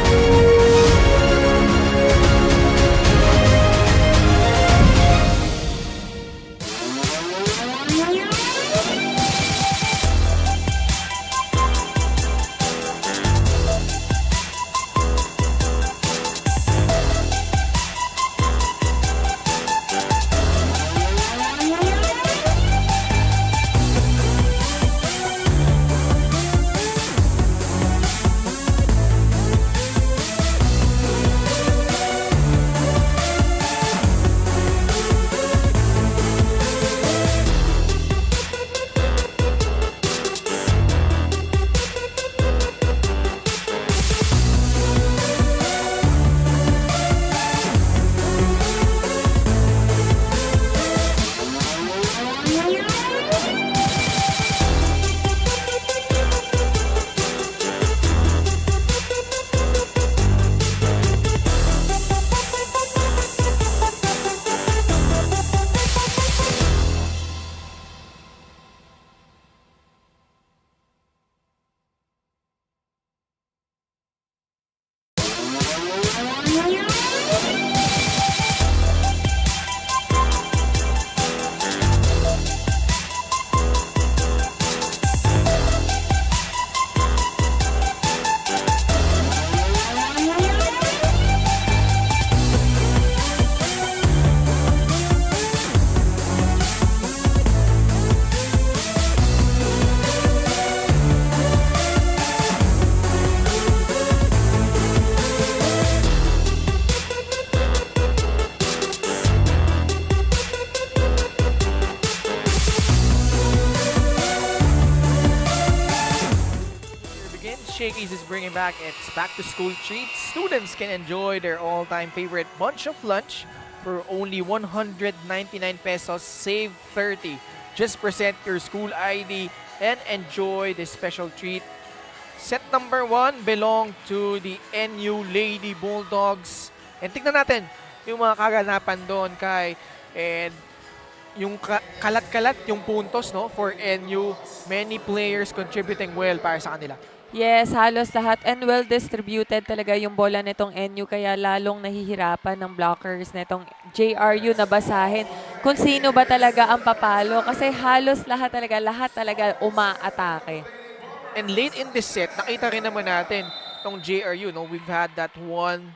Shakey's is bringing back its back-to-school treat. Students can enjoy their all-time favorite bunch of lunch for only 199 pesos, save 30. Just present your school ID and enjoy this special treat. Set number 1 belong to the NU Lady Bulldogs. And tignan natin yung mga kaganapan doon kay, and yung kalat-kalat yung puntos, no, for NU. Many players contributing well para sa kanila. Yes, halos lahat and well distributed talaga yung bola nitong NU kaya lalong nahihirapan ng blockers nitong JRU na basahin kung sino ba talaga ang papalo kasi halos lahat talaga umaatake. And late in this set, nakita rin naman natin tong JRU, no, we've had that one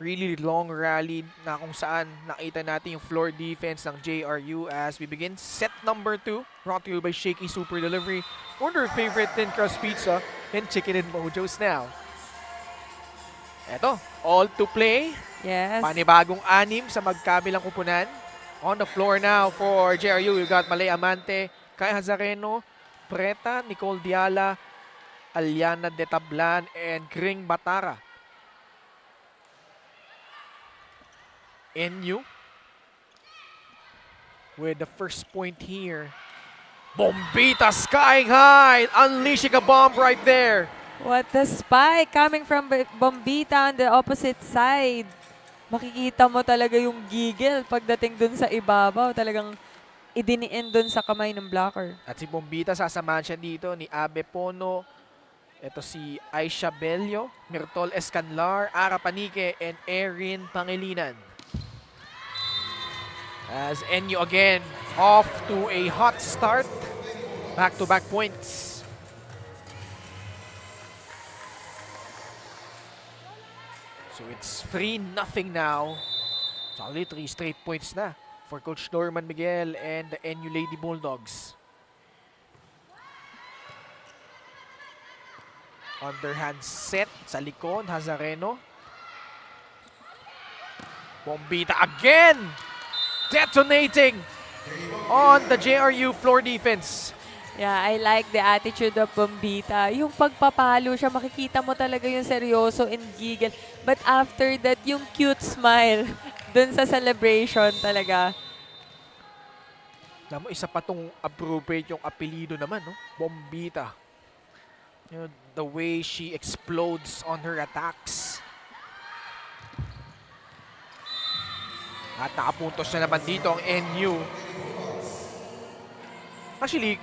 really long rally na kung saan nakita natin yung floor defense ng JRU as we begin set number 2, brought to you by Shakey Super Delivery. Order your favorite thin crust pizza and chicken and mojos now. Eto, all to play. Yes. Panibagong 6 sa magkabilang kupunan. On the floor now for JRU, we've got Malay Amante, Kai Hazareno, Preta, Nicole Diala, Aliana De Tablan, and Kring Batara. NU with the first point here. Bombita skying high, unleashing a bomb right there. What the spike coming from Bombita on the opposite side. Makikita mo talaga yung giggle pagdating dun sa ibabaw. Talagang idiniin dun sa kamay ng blocker. At si Bombita sasamahan siya dito ni Abe Pono. Ito si Aisha Bello, Mirtol Escanlar, Ara Panique, and Erin Pangilinan. As NU again off to a hot start. Back-to-back points. So it's 3-0 now. So only 3 straight points na for Coach Norman Miguel and the NU Lady Bulldogs. Underhand set sa likod, Hazareno. Bombita again! Detonating on the JRU floor defense. Yeah, I like the attitude of Bombita. Yung pagpapalo siya, makikita mo talaga yung seryoso and giggle. But after that, yung cute smile dun sa celebration talaga. Alam mo, isa pa tong appropriate yung apelido naman, no? Bombita. You know, the way she explodes on her attacks. At nakapuntos na naman dito ang NU. Actually,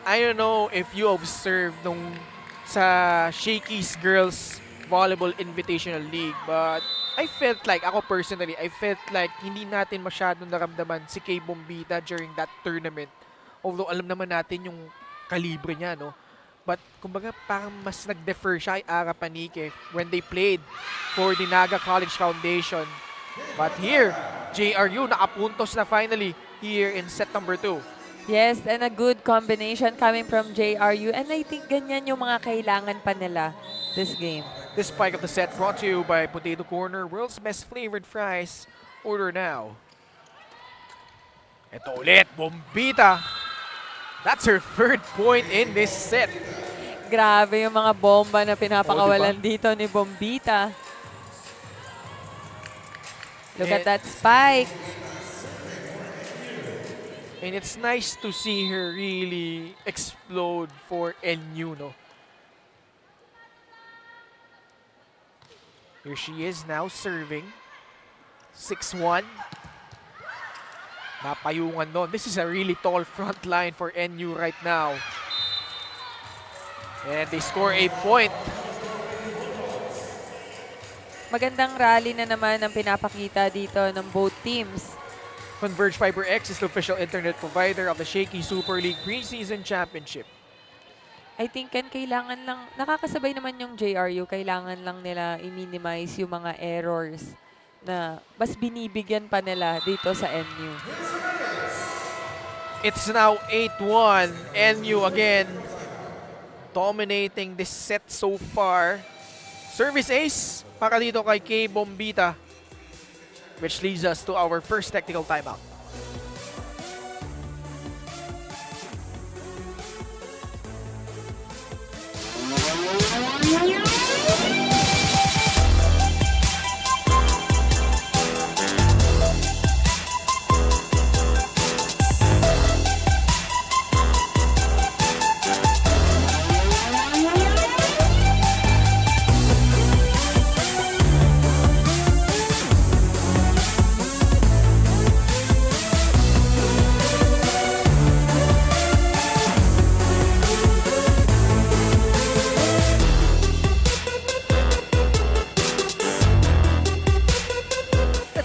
I don't know if you observed nung sa Shakey's Girls Volleyball Invitational League, but I felt like, ako personally, I felt like hindi natin masyadong naramdaman si Kay Bombita during that tournament. Although alam naman natin yung kalibre niya, no? But kumbaga parang mas nag-defer siya kay Ara Panique when they played for the Naga College Foundation. But here, JRU nakapuntos na finally here in set number 2. Yes, and a good combination coming from JRU. And I think ganyan yung mga kailangan pa nila this game. This spike of the set brought to you by Potato Corner, world's best flavored fries. Order now. Ito ulit, Bombita. That's her 3rd point in this set. Grabe yung mga bomba na pinapakawalan dito ni Bombita. Look at that spike. And it's nice to see her really explode for NU, no? Here she is now serving. 6-1. Napayungan doon. This is a really tall front line for NU right now. And they score a point. Magandang rally na naman ang pinapakita dito ng both teams. Converge Fiber X is the official internet provider of the Shakey Super League Preseason Championship. I think kailangan lang, nakakasabay naman yung JRU, kailangan lang nila i-minimize yung mga errors na mas binibigyan pa nila dito sa NU. It's now 8-1. NU again dominating this set so far. Service ace para dito kay Kay Bombita, which leads us to our first technical timeout.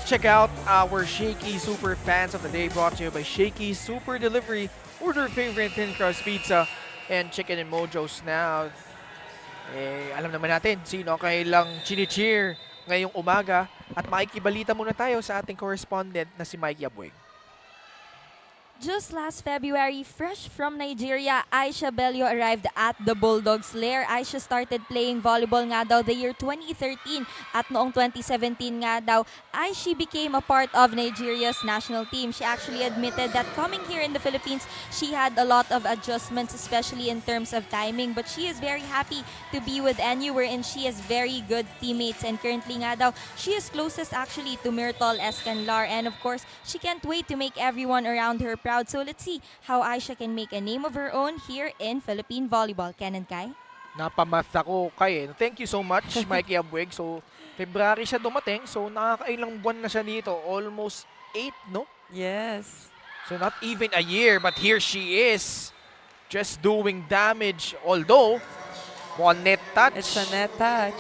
let's check out our Shakey Super Fans of the Day brought to you by Shakey Super Delivery. Order favorite thin crust pizza and chicken and mojos now. Alam naman natin sino kailang chini-cheer ngayong umaga at makikibalita muna tayo sa ating correspondent na si Mikey Abueng. Just last February, fresh from Nigeria, Aisha Bello arrived at the Bulldogs lair. Aisha started playing volleyball nga daw the year 2013 at noong 2017 nga daw ay she became a part of Nigeria's national team. She actually admitted that coming here in the Philippines, she had a lot of adjustments, especially in terms of timing, but she is very happy to be with NU wherein she has very good teammates, and currently nga daw she is closest actually to Myrtle Escanlar, and of course, she can't wait to make everyone around her proud. So let's see how Aisha can make a name of her own here in Philippine volleyball. Ken and Kai? Napamath ako kay. Thank you so much, Mikey Abueg. So, February siya dumating. So, nakakailang buwan na siya dito. Almost 8, no? Yes. So, not even a year, but here she is. Just doing damage. Although, one net touch. It's a net touch.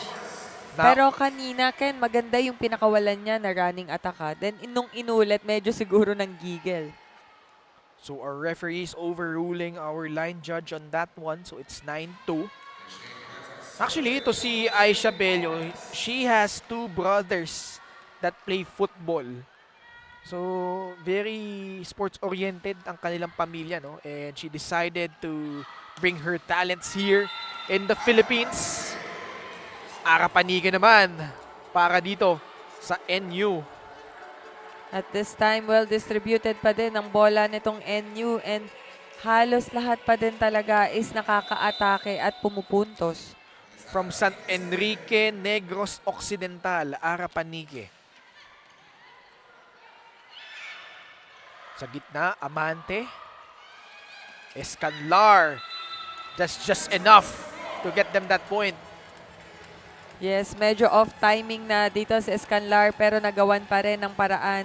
Na- Pero kanina, Ken, maganda yung pinakawalan niya na running attack. Then, nung inulit, medyo siguro ng giggle. So our referee is overruling our line judge on that one. So it's 9-2. Actually, ito si Aisha Bello, she has 2 brothers that play football. So very sports-oriented ang kanilang pamilya, no? And she decided to bring her talents here in the Philippines. Arapanige naman para dito sa NU. At this time, well distributed pa din ang bola nitong NU and halos lahat pa din talaga is nakaka-atake at pumupuntos. From San Enrique, Negros Occidental, Arapanige. Sa gitna, Amante. Escanlar. That's just enough to get them that point. Yes, medyo off timing na dito sa Escanlar pero nagawan pa rin ng paraan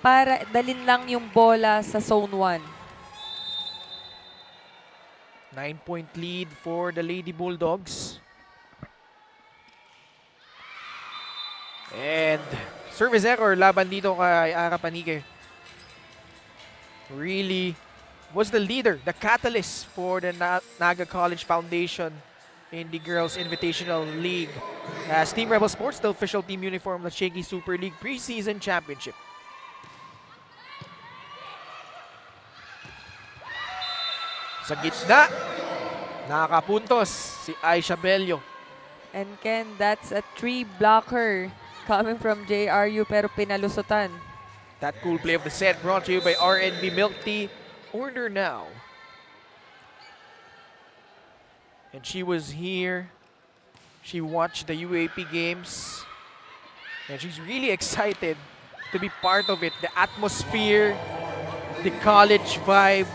para dalin lang yung bola sa zone 1. 9-point lead for the Lady Bulldogs. And service error laban dito kay Arapanige. Really was the leader, the catalyst for the Naga College Foundation in the Girls Invitational League as Team Rebel Sports, the official team uniform of the Shakey Super League Preseason Championship. Sa gitna, nakakapuntos si Aisha Bello. And Ken, that's a 3-blocker coming from JRU pero pinalusutan. That cool play of the set brought to you by RNB Milk Tea. Order now. And she was here. She watched the UAP games. And she's really excited to be part of it. The atmosphere, the college vibe.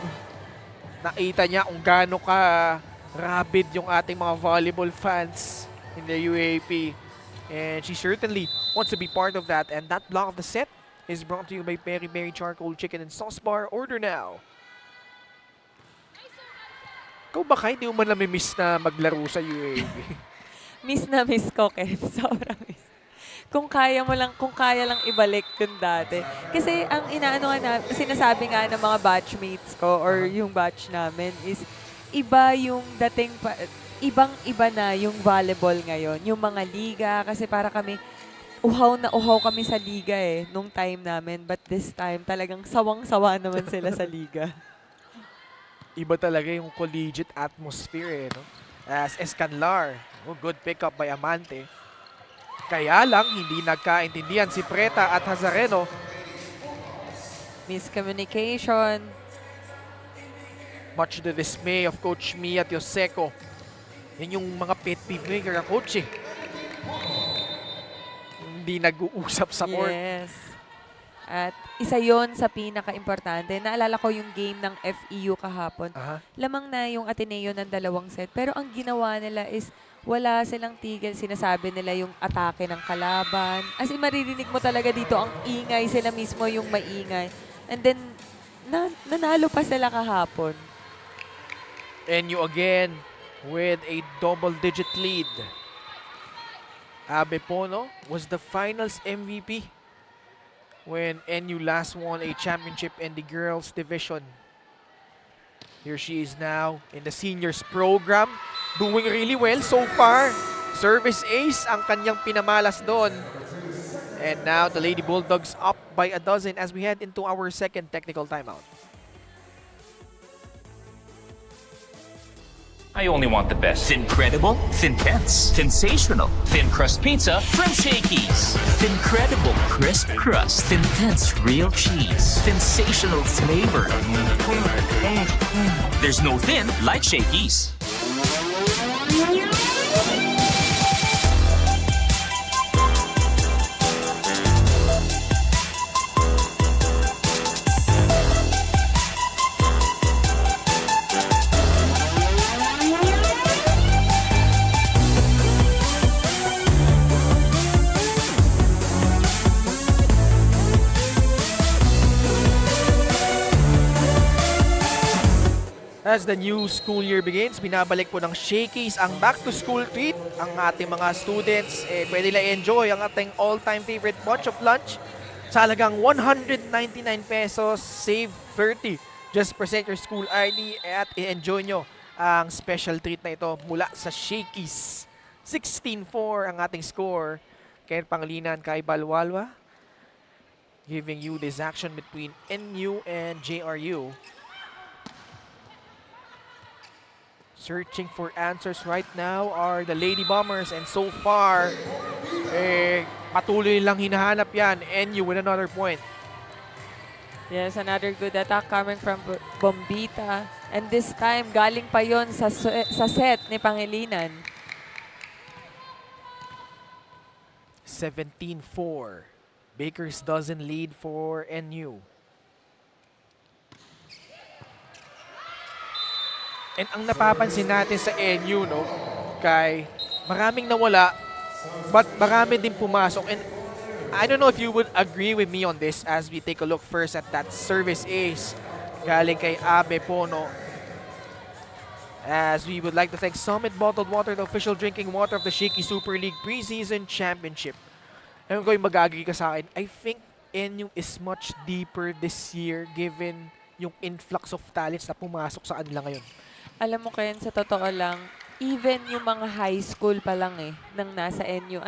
Nakita niya kung gaano ka rabid yung ating mga volleyball fans in the UAP. And she certainly wants to be part of that. And that block of the set is brought to you by Peri Peri Charcoal Chicken and Sauce Bar. Order now. Ikaw ba hindi mo man namimiss na maglaro sa UAP? Miss na miss ko, Ken. Sobrang miss. Kung kaya lang ibalik yung dati. Kasi ang sinasabi nga ng mga batchmates ko or yung batch namin is iba yung dating ibang-iba na yung volleyball ngayon. Yung mga liga, kasi para kami, uhaw kami sa liga nung time namin. But this time, talagang sawang-sawa naman sila sa liga. Iba talaga yung collegiate atmosphere, no? As Escanlar, good pickup by Amante. Kaya lang, hindi nagkaintindihan si Preta at Hazareno. Miscommunication. Much to the dismay of Coach Mia Tioseco. Yan yung mga pet peeve maker ng coach Hindi nag-uusap sa court. Yes. At isa yon sa pinaka-importante. Naalala ko yung game ng FEU kahapon. Lamang na yung Ateneo ng 2 set. Pero ang ginawa nila is wala silang tigil. Sinasabi nila yung atake ng kalaban. As in, maririnig mo talaga dito ang ingay. Sila mismo yung maingay. And then, nanalo pa sila kahapon. NU again with a double-digit lead. Abe Pono was the finals MVP when NU last won a championship in the girls division. Here she is now in the seniors program, doing really well so far. Service ace ang kanyang pinamalas doon. And now the Lady Bulldogs up by a dozen as we head into our second technical timeout. I only want the best. Incredible, Thin-Tense, sensational, thin crust pizza from Shakey's. Incredible crisp crust, Thin-Tense real cheese, sensational flavor. There's no thin like Shakey's. As the new school year begins, binabalik po ng Shakey's ang back-to-school treat. Ang ating mga students, pwede nila enjoy ang ating all-time favorite bunch of lunch sa halagang 199 pesos, save 30. Just present your school ID at i-enjoy nyo ang special treat na ito mula sa Shakey's. 16-4 ang ating score. Ken Pangilinan kay Balwalwa, giving you this action between NU and JRU. Searching for answers right now are the Lady Bombers, and so far, patuloy lang hinahanap yan. NU with another point. Yes, another good attack coming from Bombita. And this time, galing pa yon sa set ni Pangilinan. 17-4. Baker's dozen lead for NU. And ang napapansin natin sa NU, no, kay maraming nawala, but marami din pumasok. And I don't know if you would agree with me on this as we take a look first at that service ace galing kay Abe Pono. As we would like to thank Summit Bottled Water, the official drinking water of the Shakey Super League Preseason Championship. Ewan ko yung mag-agree ka sa akin. I think NU is much deeper this year given yung influx of talents na pumasok sa kanila ngayon. Alam mo, Ken, sa totoo lang, even yung mga high school pa lang nang nasa NU,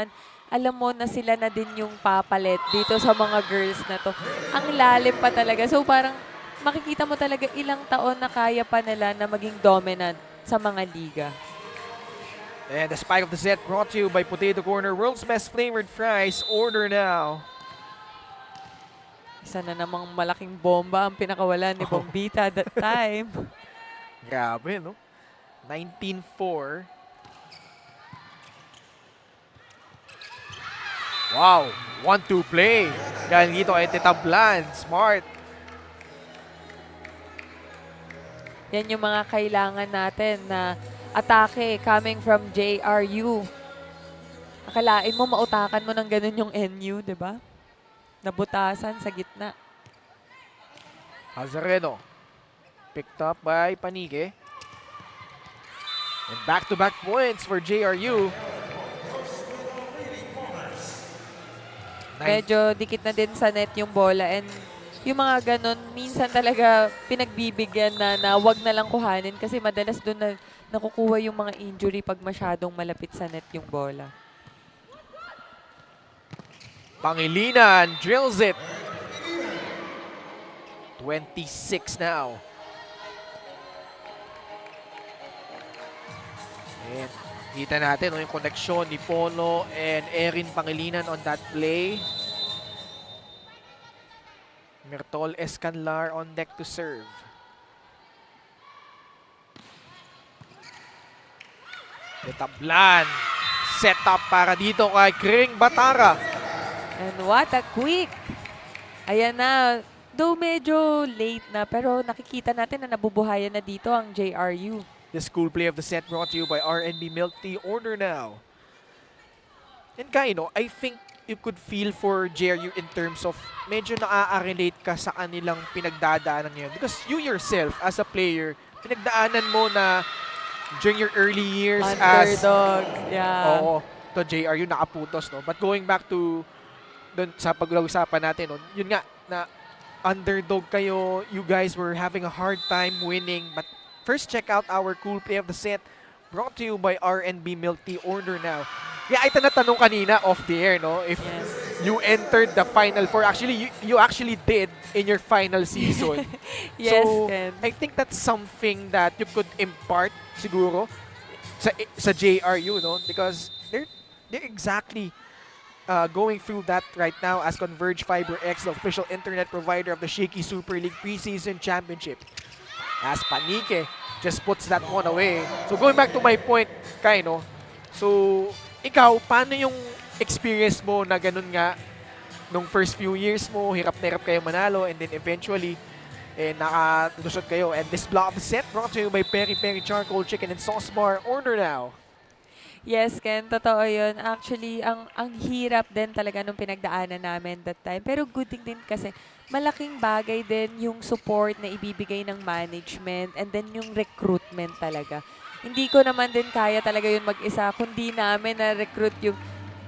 alam mo na sila na din yung papalit dito sa mga girls na to. Ang lalim pa talaga. So parang makikita mo talaga ilang taon na kaya pa nila na maging dominant sa mga liga. And the spike of the set brought to you by Potato Corner, world's best flavored fries. Order now. Isa na namang malaking bomba ang pinakawalan ni Bombita that time. Grabe, no? 19-4. Wow! 1-2 play. Galing dito ay Tetablan. Smart. Yan yung mga kailangan natin na atake coming from JRU. Akalain mo mautakan mo ng ganun yung NU, di ba? Nabutasan sa gitna. Hazareno. Picked up by Panige. And back-to-back points for JRU. Medyo dikit na din sa net yung bola, and yung mga ganun, minsan talaga pinagbibigyan na wag na lang kuhanin kasi madalas doon na nakukuha yung mga injury pag masyadong malapit sa net yung bola. Pangilinan drills it. 26 now. And kita natin yung koneksyon ni Pono and Erin Pangilinan on that play. Mirtol Escanlar on deck to serve. Tetablan. Set up para dito kay Kring Batara. And what a quick! Ayan na. Though medyo late na, pero nakikita natin na nabubuhayan na dito ang JRU. The school play of the set brought to you by RNB Milk Tea. Order now. And Kaino, I think you could feel for JRU in terms of medyo naa-relate ka sa kanilang pinagdadaanan ngayon. Because you yourself, as a player, pinagdaanan mo na during your early years Underdogs, yeah. Oo, to JRU nakaputos, no? But going back to doon sa pag-uusapan natin, no? Yun nga, na underdog kayo, you guys were having a hard time winning. But first, check out our cool play of the set brought to you by R&B Milk Tea. Order now. Yeah, ay tanatanong kanina off the air, no? If you entered the Final Four. Actually, you actually did in your final season. Yes, so, Ken. I think that's something that you could impart siguro sa JRU, no? Because they're exactly going through that right now as Converge Fiber X, the official internet provider of the Shakey Super League Preseason Championship. As Panike just puts that one away. So going back to my point, Kai, no? So, ikaw, paano yung experience mo na ganun nga nung first few years mo, hirap na hirap kayo manalo, and then eventually, nakalusot kayo. And this block of the set brought to you by Peri Peri Charcoal Chicken and Sauce Bar. Order now. Yes, Ken, totoo yun. Actually, ang hirap din talaga nung pinagdaanan namin that time. Pero good thing din kasi malaking bagay din yung support na ibibigay ng management and then yung recruitment talaga. Hindi ko naman din kaya talaga yun mag-isa, kundi namin na-recruit yung,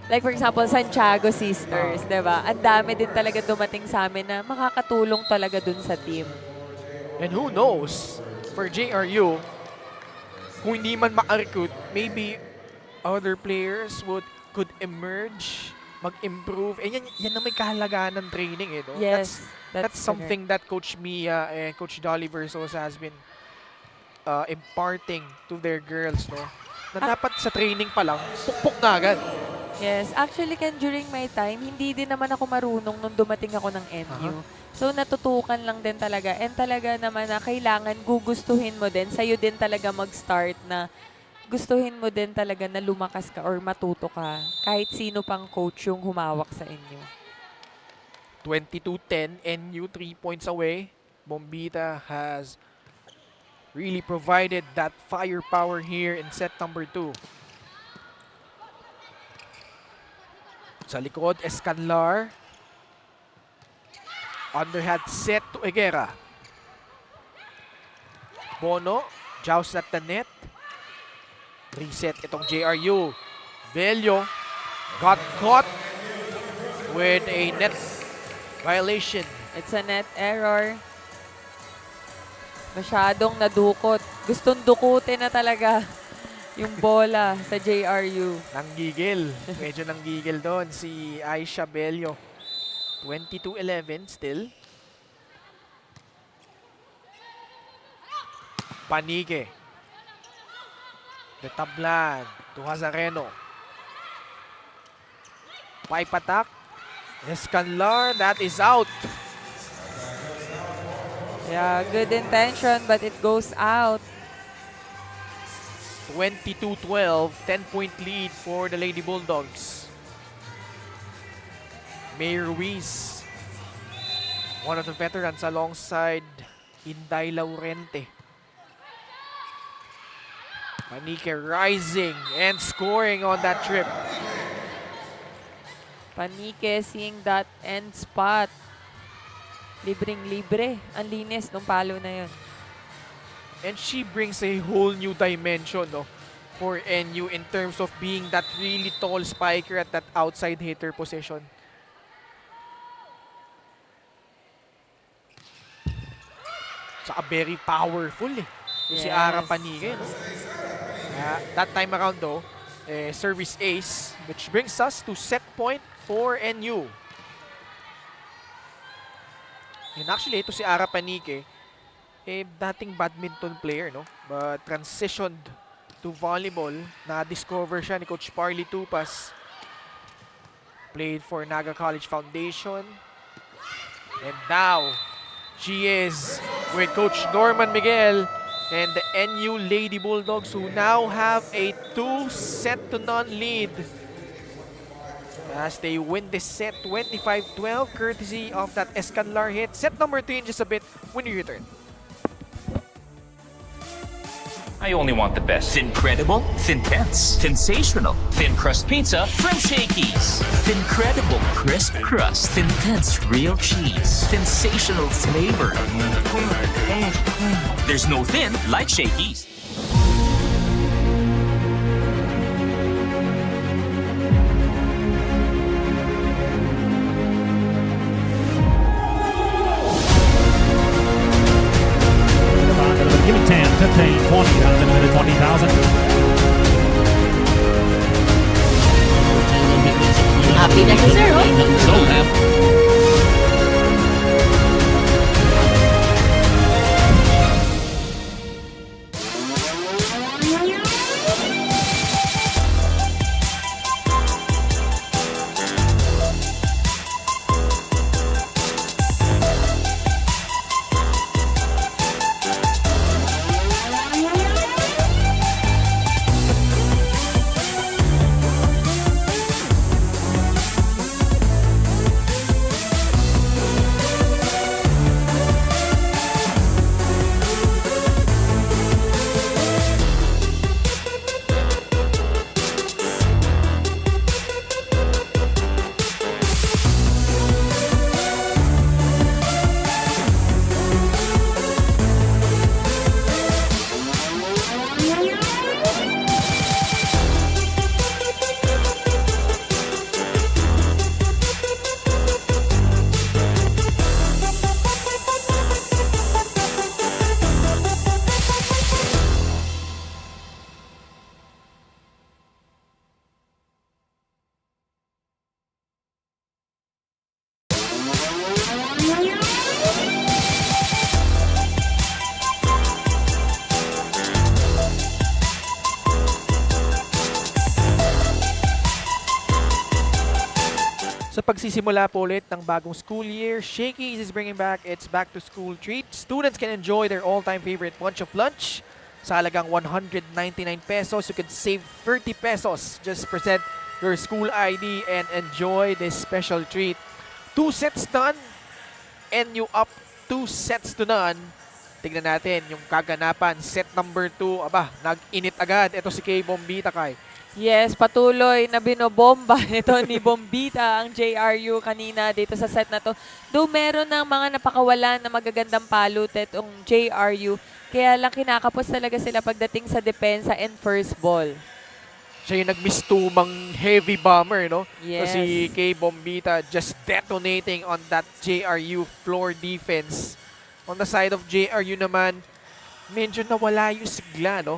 like for example, Santiago Sisters, diba? Ang dami din talaga dumating sa amin na makakatulong talaga dun sa team. And who knows, for JRU, kung hindi man maka-recruit, maybe other players could emerge, mag-improve. And yan na may kahalagaan ng training, no? Yes, That's something that Coach Mia and Coach Dolly Versosa has been imparting to their girls, no? Na dapat sa training pa lang, pukpok na agad. Yes, actually, Ken, during my time, hindi din naman ako marunong nung dumating ako ng NU. So, natutukan lang din talaga. And talaga naman na kailangan gugustuhin mo din, sa'yo din talaga mag-start na gustuhin mo din talaga na lumakas ka or matuto ka kahit sino pang coach yung humawak sa inyo. 22-10, NU 3 points away. Bombita has really provided that firepower here in set number 2. Sa likod, Escanlar. Underhand set to Higuera. Bono, joust at the net. Reset itong JRU. Bello got caught with a net violation. It's a net error. Masyadong nadukot. Gustong dukutin na talaga yung bola sa JRU. Nanggigil. Medyo nanggigil doon si Aisha Bello. 22-11 still. Panige. The Tablan to Hazareno. Pipe attack. Escanlar, that is out. Yeah, good intention but it goes out. 22-12, 10-point lead for the Lady Bulldogs. May Ruiz, one of the veterans alongside Inday Laurente. Panike rising and scoring on that trip. Panike seeing that end spot. Libreng-libre. Ang linis nung palo na yun. And she brings a whole new dimension, no, for NU in terms of being that really tall spiker at that outside hitter position. Saka very powerful yung si Ara Panike, no? That time around though, service ace, which brings us to set point for NU. And actually, ito si Ara Panike, dating badminton player, no? But transitioned to volleyball. Na-discover siya ni Coach Parley Tupas. Played for Naga College Foundation. And now, she is with Coach Norman Miguel and the NU Lady Bulldogs, who now have a 2-0 lead as they win this set 25-12 courtesy of that Escanlar hit. Set number 2 in just a bit when you return. I only want the best. Thincredible, Thintense, sensational, thin crust pizza from Shakey's. Thincredible crisp crust, Thintense real cheese, sensational flavor. There's no thin like Shakey's. entertain 20 down to the minute 20,000. Happy na si Sir, oh. So happy. Sa pagsisimula po ulit ng bagong school year, Shakey is bringing back its back-to-school treat. Students can enjoy their all-time favorite bunch of lunch sa halagang 199 pesos. You can save 30 pesos. Just present your school ID and enjoy this special treat. 2 sets done, NU up 2 sets to none. Tignan natin yung kaganapan. Set number 2, aba, nag-init agad. Ito si Kay Bombita, Kay. Yes, patuloy na binobomba nito ni Bombita ang JRU kanina dito sa set na to. Though meron ng mga napakawalan na magagandang palot itong JRU, kaya lang kinakapos talaga sila pagdating sa depensa and first ball. Siya yung nag-mistumang heavy bomber, no? Yes. So si Kay Bombita just detonating on that JRU floor defense. On the side of JRU naman, medyo nawala yung sigla, no?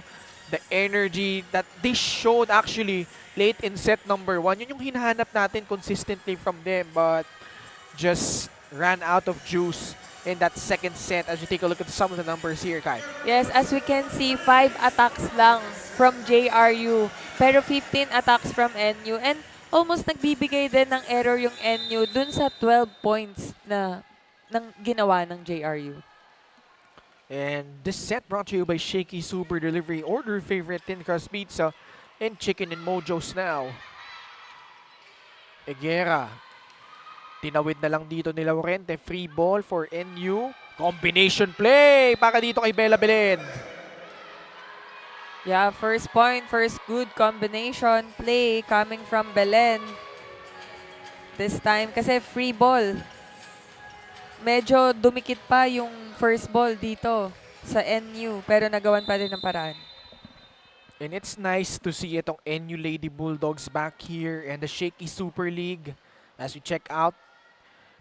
The energy that they showed actually late in set number 1. Yun yung hinahanap natin consistently from them, but just ran out of juice in that second set as you take a look at some of the numbers here, Kai. Yes, as we can see, 5 attacks lang from JRU, pero 15 attacks from NU. And almost nagbibigay din ng error yung NU dun sa 12 points na ginawa ng JRU. And this set brought to you by Shakey Super Delivery. Order favorite thin crust pizza and chicken and mojos now. Egera. Tinawid na lang dito ni Laurente. Free ball for NU. Combination play para dito kay Bella Belen. Yeah, first point, first good combination play coming from Belen. This time kasi free ball. Medyo dumikit pa yung first ball dito sa NU, pero nagawan pa din ng paraan. And it's nice to see itong NU Lady Bulldogs back here in the Shakey Super League. As we check out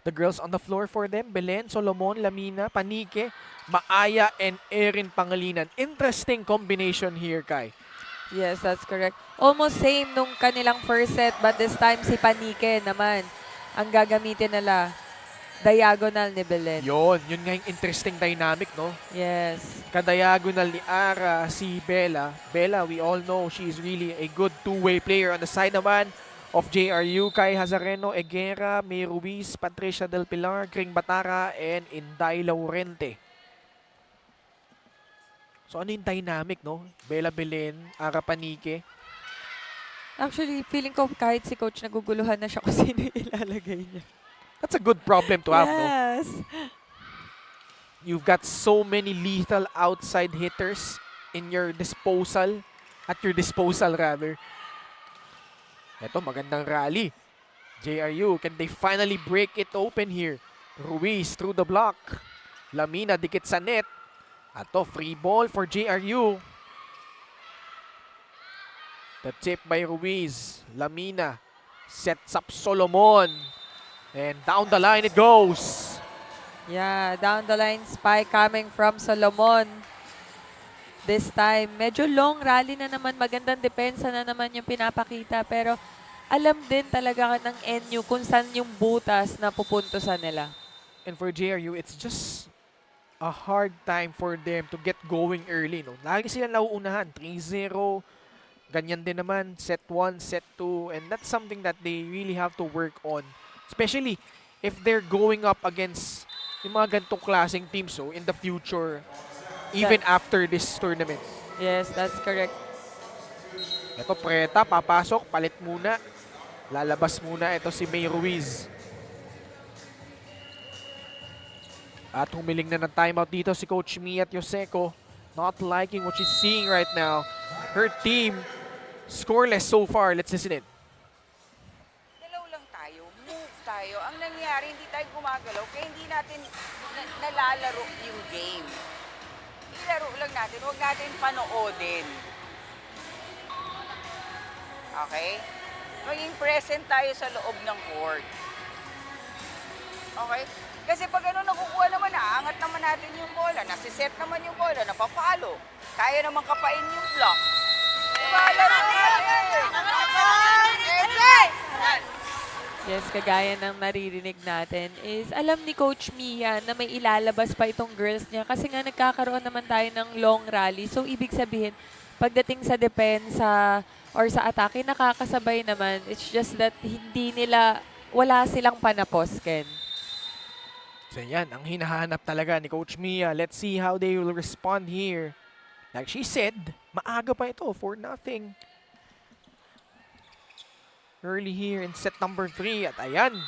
the girls on the floor for them, Belen, Solomon, Lamina, Panike, Maaya, and Erin Pangalinan. Interesting combination here, Kai. Yes, that's correct. Almost same nung kanilang first set, but this time si Panike naman ang gagamitin nila. Diagonal ni Belen. Yun nga yung interesting dynamic, no? Yes. Ka-diagonal ni Ara si Bella. Bella, we all know she is really a good two-way player. On the side naman of JRU, Kai Hazareno, Egera, May Ruiz, Patricia Del Pilar, Kring Batara, and Inday Laurente. So ano yung dynamic, no? Bella Belen, Ara Panike. Actually, feeling ko kahit si coach naguguluhan na siya kung sino ilalagay niya. That's a good problem to have, no? Yes. You've got so many lethal outside hitters in your disposal. At your disposal, rather. Ito, magandang rally. JRU, can they finally break it open here? Ruiz through the block. Lamina dikit sa net. Ato, free ball for JRU. The tip by Ruiz. Lamina sets up Solomon. And down the line it goes. Yeah, down the line spike coming from Solomon. this time. Medyo long rally na naman, magandang depensa na naman yung pinapakita. Pero alam din talaga ng NU kung saan yung butas na pupuntusan nila. And for JRU, it's just a hard time for them to get going early. No? Lagi silang nauunahan. 3-0. Ganyan din naman. Set 1, set 2. And that's something that they really have to work on. Especially if they're going up against yung mga ganitong klaseng teams in the future, even after this tournament. Yes, that's correct. Ito, Preta, papasok, palit muna. Lalabas muna ito si May Ruiz. At humiling na ng timeout dito si Coach Mia Yoseco. Not liking what she's seeing right now. Her team scoreless so far. Let's listen in. Dalaw lang tayo, move tayo. Ang nangyari, hindi tayo gumagalaw kaya hindi natin nalalaro yung game. Ilaro lang natin, huwag natin panoodin. Okay? Maging present tayo sa loob ng court. Okay? Kasi pag ano nakukuha naman, aangat naman natin yung bola, nasiset naman yung bola, napapalo. Kaya naman kapain yung block. Diba? Laro natin! Yes, kagaya ng naririnig natin is alam ni Coach Mia na may ilalabas pa itong girls niya kasi nga nagkakaroon naman tayo ng long rally. So, ibig sabihin, pagdating sa depensa or sa atake, nakakasabay naman. It's just that wala silang panapos, Ken. So yan, ang hinahanap talaga ni Coach Mia. Let's see how they will respond here. Like she said, maaga pa ito, 4-0. Early here in set number 3. At ayan,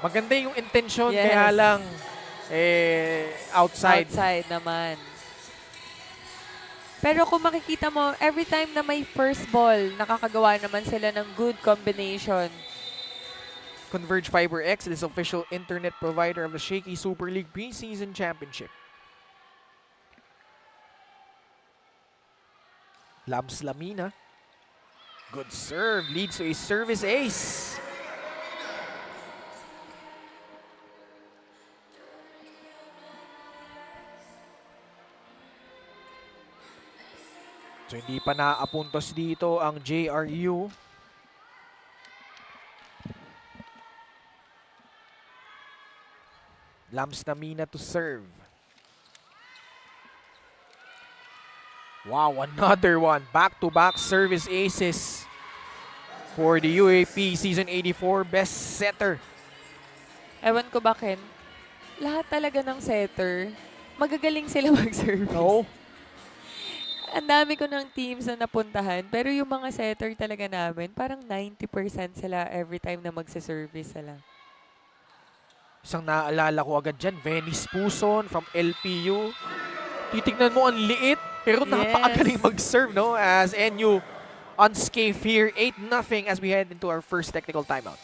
maganda yung intensyon, Yes. kaya lang outside. Outside naman. Pero kung makikita mo, every time na may first ball, nakakagawa naman sila ng good combination. Converge Fiber X is official internet provider of the Shakey Super League Preseason Championship. Labs Lamina. Good serve. Leads to a service ace. So hindi pa naapuntos dito ang JRU. Lams Namina to serve. Wow, another one. Back-to-back service aces for the UAP Season 84 best setter. Ewan ko ba, Ken? Lahat talaga ng setter, magagaling sila mag-service. No? Ang dami ko ng teams na napuntahan, pero yung mga setter talaga namin, parang 90% sila every time na magsa-service sila. Isang naaalala ko agad dyan, Venice Puson from LPU. Titignan mo, ang liit, pero napakagaling mag-serve, no? As NU unscathed here, 8-0 as we head into our first technical timeout.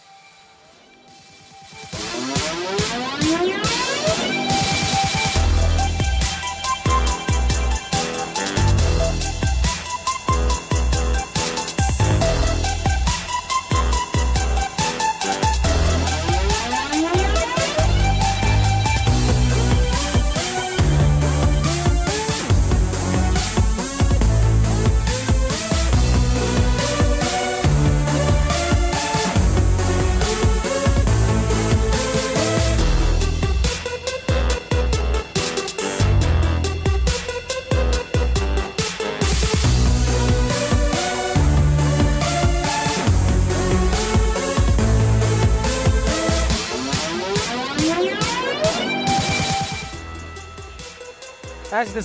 As the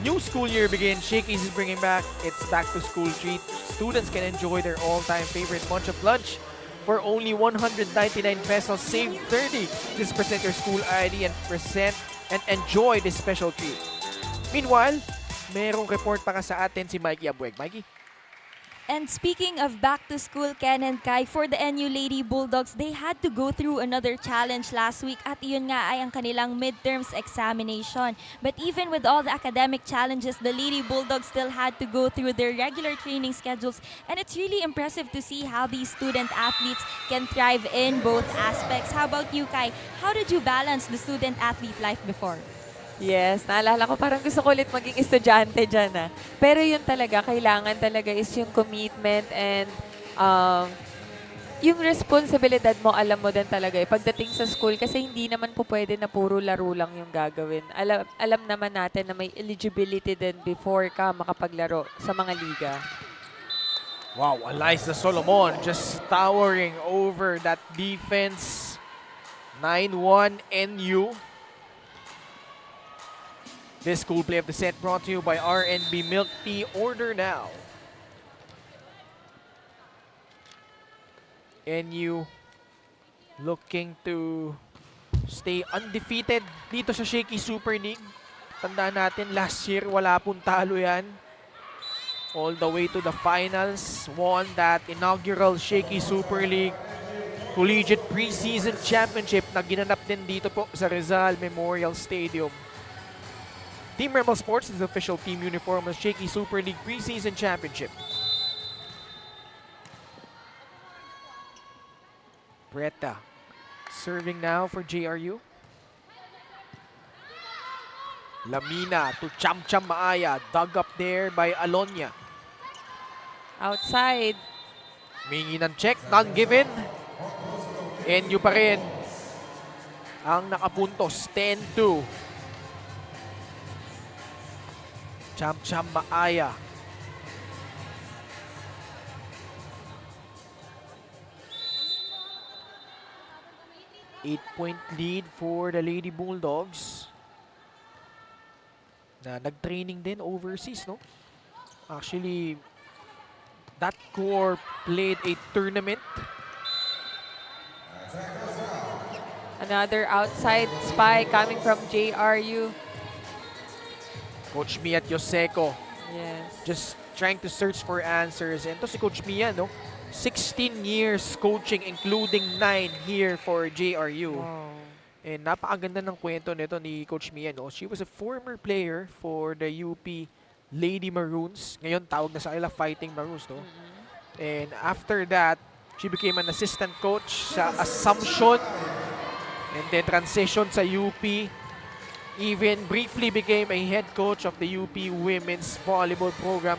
new school year begins, Shakey's is bringing back its back-to-school treat. Students can enjoy their all-time favorite bunch of lunch for only 199 pesos. Save 30. Just present your school ID and enjoy this special treat. Meanwhile, merong report pa ka sa atin si Mikey Abueg. Mikey? And speaking of back to school, Ken and Kai, for the NU Lady Bulldogs, they had to go through another challenge last week at iyon nga ay ang kanilang midterms examination. But even with all the academic challenges, the Lady Bulldogs still had to go through their regular training schedules, and it's really impressive to see how these student athletes can thrive in both aspects. How about you, Kai? How did you balance the student athlete life before? Yes, naalala ko parang gusto ko ulit maging estudyante dyan Pero yun talaga, kailangan talaga is yung commitment and um, yung responsibilidad mo, alam mo din talaga pagdating sa school kasi hindi naman po pwede na puro laro lang yung gagawin. Alam naman natin na may eligibility din before ka makapaglaro sa mga liga. Wow, Eliza Solomon just towering over that defense. 9-1 NU. This school play of the set brought to you by RNB Milk Tea. Order now. NU looking to stay undefeated dito sa Shakey Super League. Tandaan natin, last year wala pong talo yan. All the way to the finals. Won that inaugural Shakey Super League Collegiate Preseason Championship na ginanap din dito po sa Rizal Memorial Stadium. Team Rebel Sports is the official team uniform of Shakey Super League Preseason Championship. Bretta serving now for JRU. Lamina to Cham Maaya, dug up there by Alonia. Outside. Mingi ng check, none given. NU pa rin ang nakapuntos, 10-2. Cham Maaya. Eight-point lead for the Lady Bulldogs. Na nag-training din overseas, no? Actually, that core played a tournament. Another outside spy coming from JRU. Coach Mia at Yoseko Yes. just trying to search for answers. And to si Coach Mia, no? 16 years coaching, including 9 here for JRU. Wow. And napakaganda ng kwento nito ni Coach Mia, no? She was a former player for the UP Lady Maroons. Ngayon, tawag na sa kanila Fighting Maroons, no? And after that, she became an assistant coach sa Assumption. And then transition sa UP. Even briefly became a head coach of the UP Women's Volleyball Program.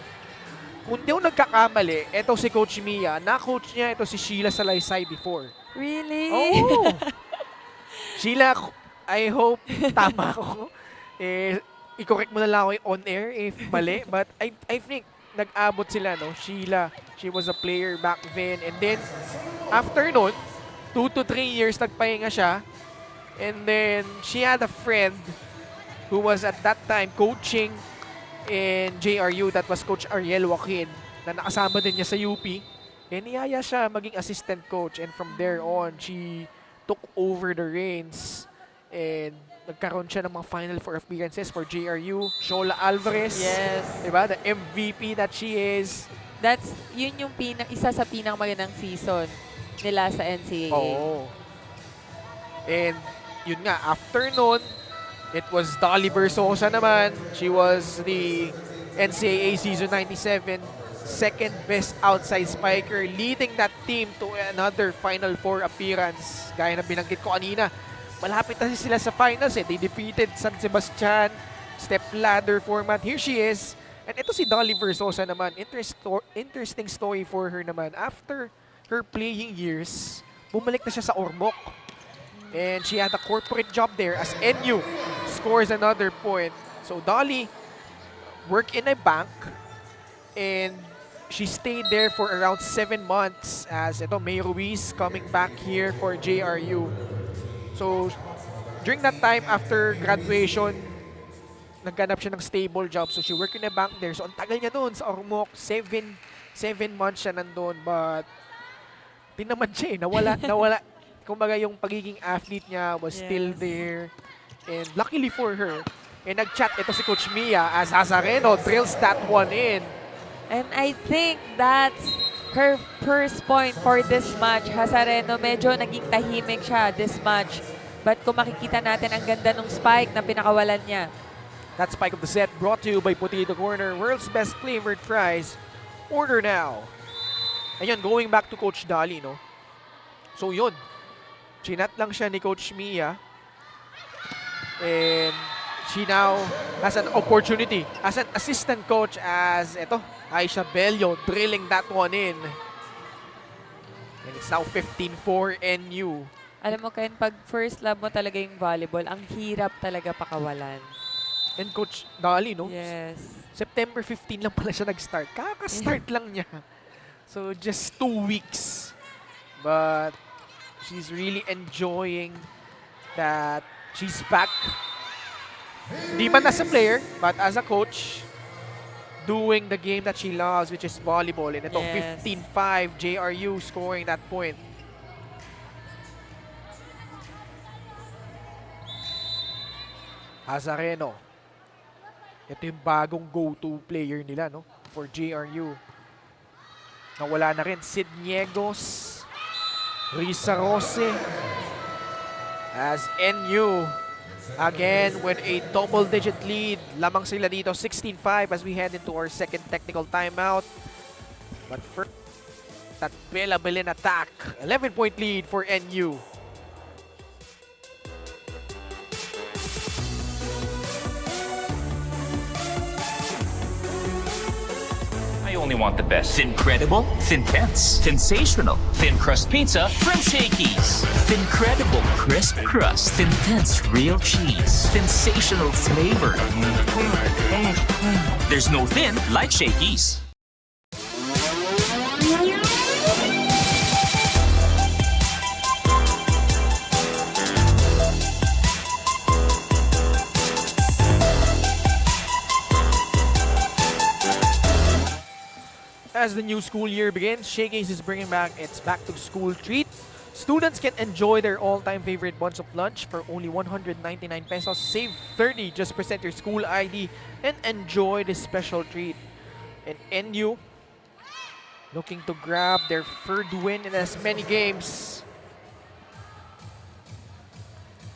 Kung di ako nagkakamali, ito si Coach Mia, na-coach niya ito si Sheila Salaysay before. Really? Oh! Sheila, I hope tama ako. I-correct mo na lang ako on air if mali. But I think nag-abot sila, no? Sheila, she was a player back then. And then, after nun, 2 to 3 years nagpahinga siya. And then, she had a friend who was at that time coaching in JRU. That was Coach Ariel Joaquin na nakasama din niya sa UP. And niyaya siya maging assistant coach. And from there on, she took over the reins. And nagkaroon siya ng mga Final Four appearances for JRU. Shola Alvarez. Yes. Diba? The MVP that she is. Yun yung isa sa pinakamagandang season nila sa NCAA. Oo. And yun nga, after nun, it was Dolly Versosa naman. She was the NCAA Season 97 second best outside spiker, leading that team to another Final Four appearance. Gaya na binanggit ko kanina, malapit na sila sa finals eh. They defeated San Sebastian, step ladder format. Here she is. And ito si Dolly Versosa naman. Interesting story for her naman. After her playing years, bumalik na siya sa Ormoc. And she had a corporate job there as NU scores another point. So Dolly worked in a bank and she stayed there for around 7 months as ito May Ruiz coming back here for JRU. So during that time after graduation, nagganap siya ng stable job. So she worked in a bank there. So ang tagal niya doon sa Ormoc, 7 months siya nandun. But tinamad siya eh. Nawala. Kumbaga yung pagiging athlete niya was still there. And luckily for her, nag-chat ito si Coach Mia as Hazareno drills that one in. And I think that's her first point for this match. Hazareno, medyo naging tahimik siya this match. But kung makikita natin, ang ganda ng spike na pinakawalan niya. That spike of the set brought to you by Potato Corner, world's best flavored fries. Order now. Ayun, going back to Coach Dolly, no? So yun, chinat lang siya ni Coach Mia. And she now has an opportunity as an assistant coach as Aisha Bello drilling that one in. And it's now 15-4 NU. Alam mo, Ken, pag first love mo talaga yung volleyball, ang hirap talaga pakawalan. And Coach Dali, no? Yes. September 15 lang pala siya nag-start. Kaka-start lang niya. So, just 2 weeks. But she's really enjoying that she's back. Di man as a player, but as a coach, doing the game that she loves, which is volleyball. And ito, Yes. 15-5, JRU scoring that point. Azareno. Ito yung bagong go-to player nila, no? For JRU. Nawala na rin. Sid Niegos. Risa Rose. As NU, again, with a double-digit lead. Lamang sila dito, 16-5 as we head into our second technical timeout. But first, that Bella Belen attack. 11-point lead for NU. I only want the best. Incredible, Thintense, sensational, thin crust pizza from Shakey's. Incredible crisp crust, Thintense real cheese, sensational flavor. There's no thin like Shakey's. As the new school year begins, Shakey's is bringing back its back-to-school treat. Students can enjoy their all-time favorite bunch of lunch for only 199 pesos. Save 30, just present your school ID and enjoy this special treat. And NU looking to grab their third win in as many games.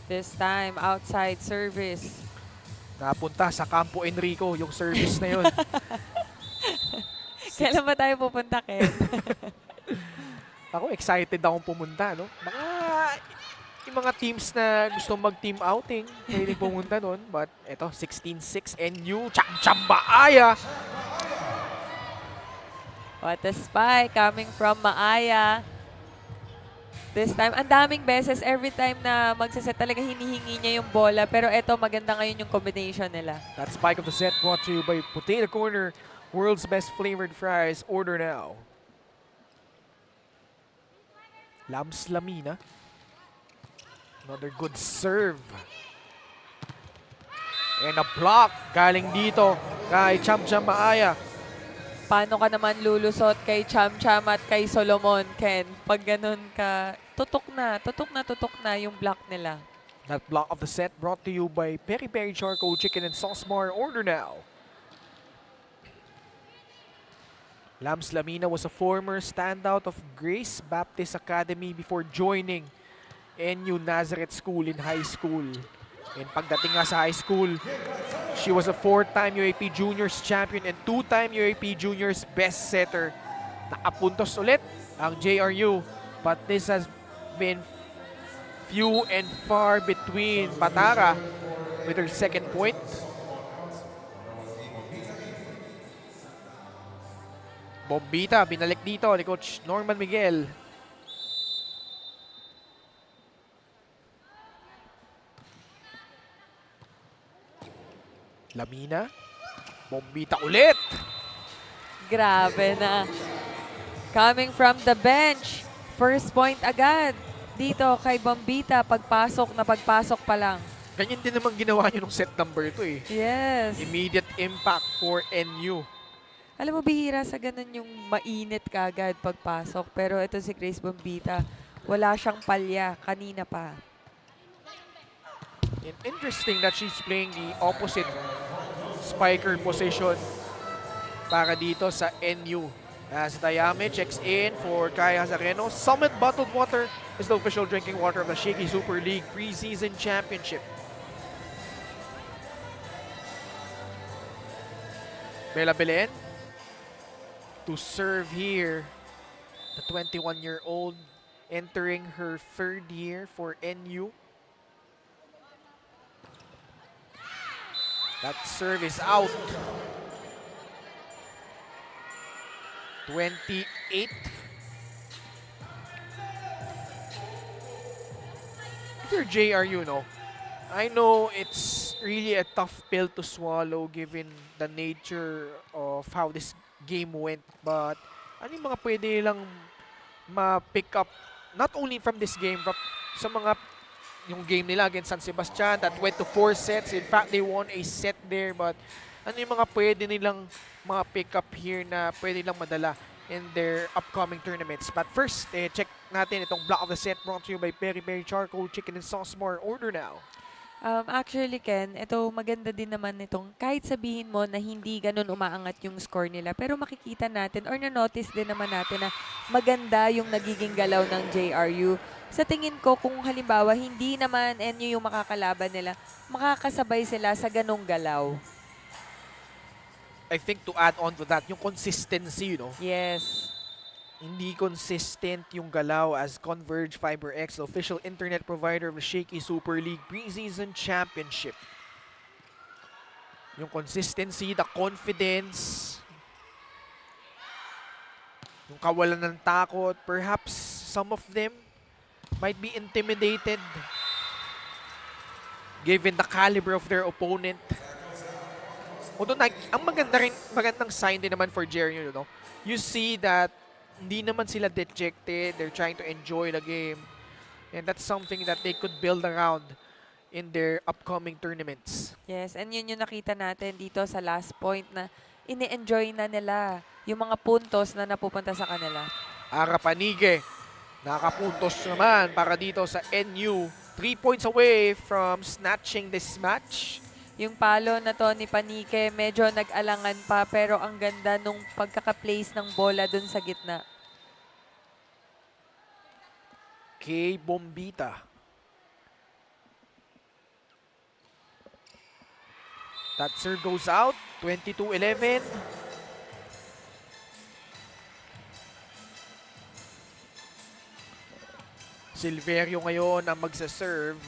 This time, outside service. Napunta sa Campo Enrico yung service na yun. Kailan ba tayo pupunta, Ken? Ako, excited akong pumunta, no? Mga, yung mga teams na gusto mag-team outing, pwede pumunta nun. But, eto, 16-6, NU, Chamba-aya. What a spike coming from Maaya. This time, ang daming beses, every time na magsaset talaga hinihingi niya yung bola. Pero eto, maganda ngayon yung combination nila. That spike of the set brought to you by Potato Corner, world's best flavored fries. Order now. Lams Lamina. Another good serve. And a block galing dito kay Cham Maaya. Paano ka naman lulusot kay Cham Cham at kay Solomon, Ken? Pag ganun ka, tutok na yung block nila. That block of the set brought to you by Peri Peri Charcoal Chicken and Sauce Bar. Order now. Lams Lamina was a former standout of Grace Baptist Academy before joining NU Nazareth School in high school. And pagdating nga sa high school, she was a 4-time UAP Juniors champion and 2-time UAP Juniors best setter. Nakapuntos ulit ang JRU, but this has been few and far between. Patara with her second point. Bombita, binalik dito ni Coach Norman Miguel. Lamina. Bombita ulit. Grabe na. Coming from the bench. First point agad. Dito kay Bombita, pagpasok pa lang. Ganyan din naman ginawa niyo nung set number 2 eh. Yes. Immediate impact for NU. Alam mo, bihira sa ganun yung mainit kagad pagpasok. Pero ito si Grace Bombita, wala siyang palya kanina pa. And interesting that she's playing the opposite spiker position para dito sa NU. As Dayame checks in for Kaya Zareno. Summit Bottled Water is the official drinking water of the Shakey Super League Preseason Championship. Bella Belen to serve here. The 21-year-old entering her third year for NU. That serve is out. 28. If you're JRU, no, I know it's really a tough pill to swallow given the nature of how this game went. But ano yung mga pwede lang ma-pick up not only from this game but sa mga yung game nila against San Sebastian that went to 4 sets. In fact, they won a set there. But ano yung mga pwede nilang mga pick up here na pwede lang madala in their upcoming tournaments. But first, check natin itong block of the set brought to you by Peri Peri Charcoal Chicken and Sauce More. Order now. Actually, Ken, ito maganda din naman itong kahit sabihin mo na hindi ganun umaangat yung score nila, pero makikita natin or na-notice din naman natin na maganda yung nagiging galaw ng JRU. Sa tingin ko, kung halimbawa hindi naman NU yung makakalaban nila, makakasabay sila sa ganung galaw. I think to add on to that, yung consistency, you know. Yes. Hindi consistent yung galaw as Converge FiberX, the official internet provider of the Shakey Super League Preseason Championship. Yung consistency, the confidence, yung kawalan ng takot, perhaps some of them might be intimidated given the caliber of their opponent. Although, ang magandang sign din naman for JRU, you know, you see that hindi naman sila dejected. They're trying to enjoy the game. And that's something that they could build around in their upcoming tournaments. Yes, and yun yung nakita natin dito sa last point na ini-enjoy na nila yung mga puntos na napupunta sa kanila. Panige, nakapuntos naman para dito sa NU. 3 points away from snatching this match. Yung palo na to ni Panike, medyo nag-alangan pa pero ang ganda nung pagkaka-place ng bola dun sa gitna. Kay Bombita. That serve goes out. 22-11. Silverio ngayon ang magsa-serve.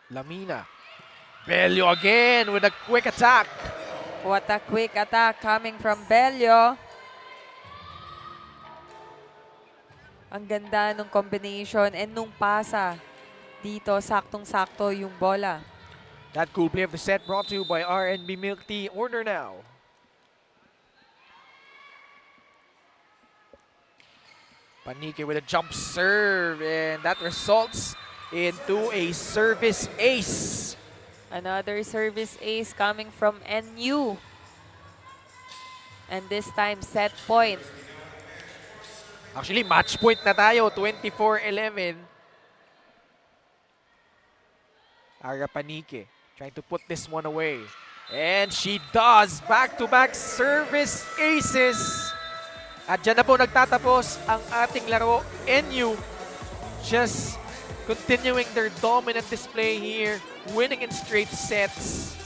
Lamina. Bello again with a quick attack. What a quick attack coming from Bello. Ang ganda nung combination and nung pasa. Dito, saktong-sakto yung bola. That cool play of the set brought to you by R&B Milk Tea. Order now. Panike with a jump serve, and that results into a service ace. Another service ace coming from NU. And this time, set point. Actually, match point na tayo. 24-11. Panike trying to put this one away. And she does. Back-to-back service aces. At dyan na po nagtatapos ang ating laro. NU just continuing their dominant display here, winning in straight sets,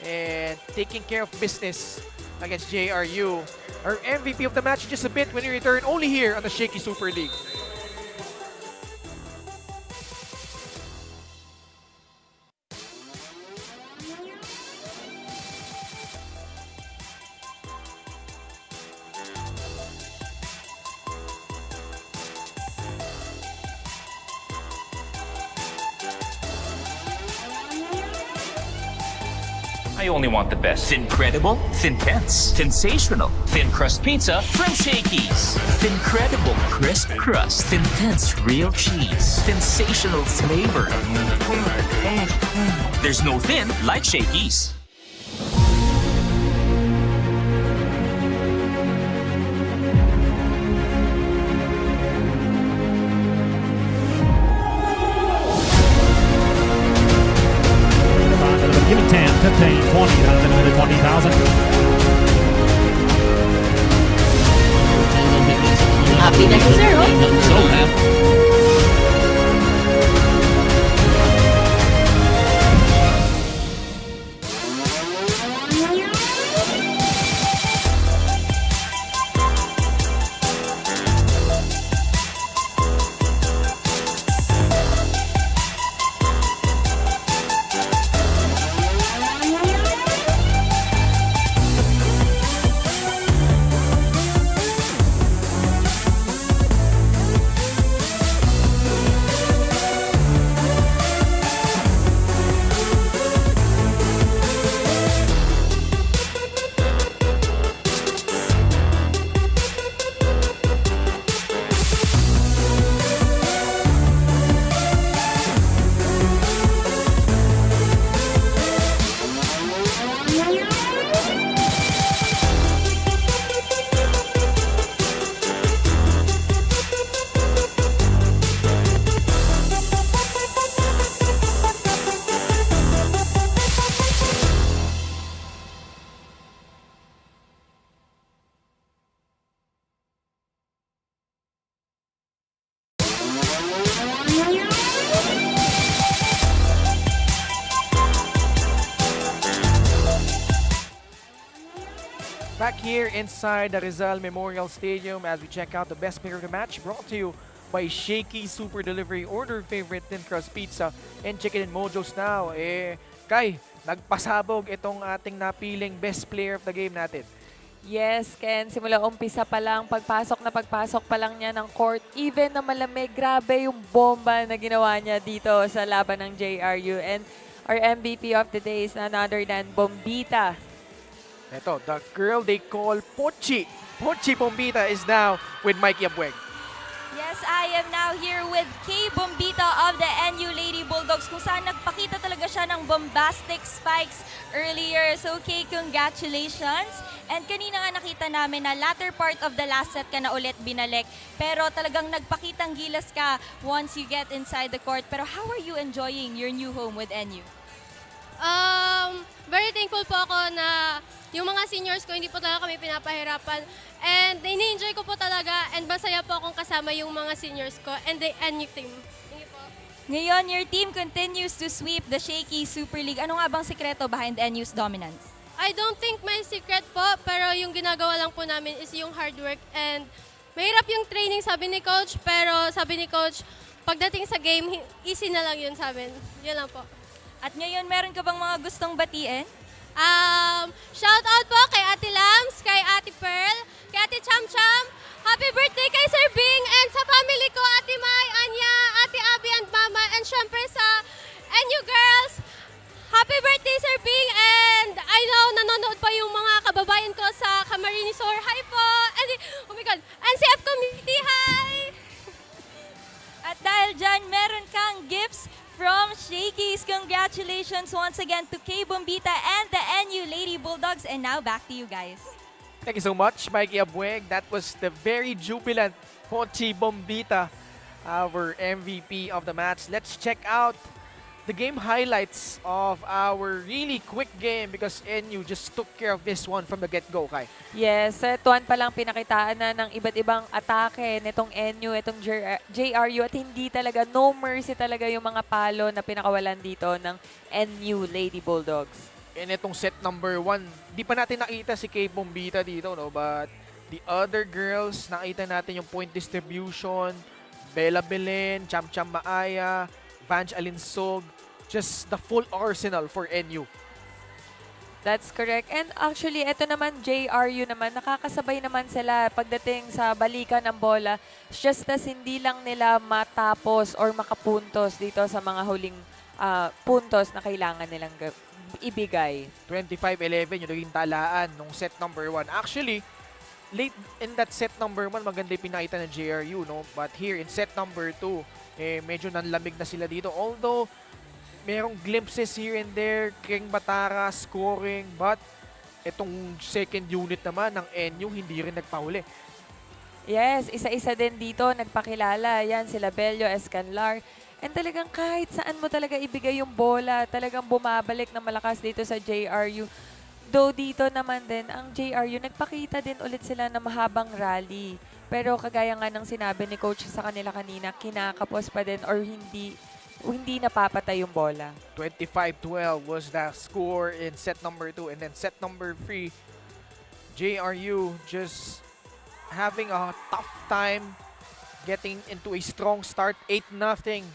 and taking care of business against JRU. Our MVP of the match in just a bit when we return only here on the Shakey Super League. I only want the best. Incredible, Thintense, sensational, thin crust pizza from Shakey's. Incredible crisp crust, Thintense real cheese, sensational flavor. There's no thin like Shakey's. Give it 10, 15, 20, another 20,000. Happy na si Sir, oh. So happy. Back here inside the Rizal Memorial Stadium as we check out the best player of the match, brought to you by Shakey Super Delivery. Order favorite thin crust pizza and chicken and mojos now. Kai, nagpasabog itong ating napiling best player of the game natin. Yes, Ken. Simula umpisa pa lang, pagpasok pa lang niya ng court. Even na malamig, grabe yung bomba na ginawa niya dito sa laban ng JRU. And our MVP of the day is none other than Bombita. Ito, the girl they call Pochi. Pochi Bombita is now with Mikey Abueg. Yes, I am now here with Kay Bombita of the NU Lady Bulldogs kung saan nagpakita talaga siya ng bombastic spikes earlier. So Kay, congratulations. And kanina nga nakita namin na latter part of the last set ka na ulit binalik. Pero talagang nagpakitang gilas ka once you get inside the court. Pero how are you enjoying your new home with NU? Very thankful po ako na yung mga seniors ko hindi po talaga kami pinapahirapan. And ini-enjoy ko po talaga and masaya po akong kasama yung mga seniors ko and the NU team. Thank you po. Ngayon, your team continues to sweep the Shakey Super League. Ano nga bang sikreto behind NU's dominance? I don't think may secret po, pero yung ginagawa lang po namin is yung hard work and mahirap yung training sabi ni coach, pero sabi ni coach, pagdating sa game, easy na lang yun sa amin. Yun lang po. At ngayon, meron ka bang mga gustong batiin? Shout out po kay Ate Lams, kay Ate Pearl, kay Ate Cham Cham. Happy birthday kay Sir Bing and sa family ko, Ate Mai, Anya, Ate Abby and Mama, and syempre sa NU Girls. Happy birthday, Sir Bing, and I know nanonood pa yung mga kababayan ko sa Camarines Sur. Hi po! And, oh my God, NCF Community, hi! At dahil dyan, meron kang gifts from Shakey's. Congratulations once again to Kay Bombita and the NU Lady Bulldogs. And now back to you guys. Thank you so much, Mikey Abueg. That was the very jubilant Pochi Bombita, our MVP of the match. Let's check out the game highlights of our really quick game because NU just took care of this one from the get-go, Kai. Yes, tuwan pa lang pinakitaan na ng iba't ibang atake nitong NU, itong JRU at hindi talaga, no mercy talaga yung mga palo na pinakawalan dito ng NU Lady Bulldogs. And itong set number 1, di pa natin nakita si Kay Bombita dito, no? But the other girls, nakita natin yung point distribution, Bella Belen, Cham Cham Maaya, Vange Alinsog, just the full arsenal for NU. That's correct. And actually, ito naman, JRU naman, nakakasabay naman sila pagdating sa balikan ng bola. It's just as hindi lang nila matapos or makapuntos dito sa mga huling puntos na kailangan nilang ibigay. 25-11 yung naging talaan nung set number 1. Actually, late in that set number 1, maganda yung pinakita ng JRU, no? But here in set number 2, medyo nanlamig na sila dito. Although, merong glimpses here and there, King Batara scoring, but itong second unit naman ng NU hindi rin nagpahuli. Yes, isa-isa din dito, nagpakilala. Yan, sila Bello, Escanlar. And talagang kahit saan mo talaga ibigay yung bola, talagang bumabalik na malakas dito sa JRU. Though dito naman din, ang JRU, nagpakita din ulit sila na mahabang rally. Pero kagaya nga ng sinabi ni coach sa kanila kanina, kinakapos pa din or hindi napapatay yung bola. 25-12 was the score in set number 2. And then set number 3, JRU just having a tough time getting into a strong start. 8-0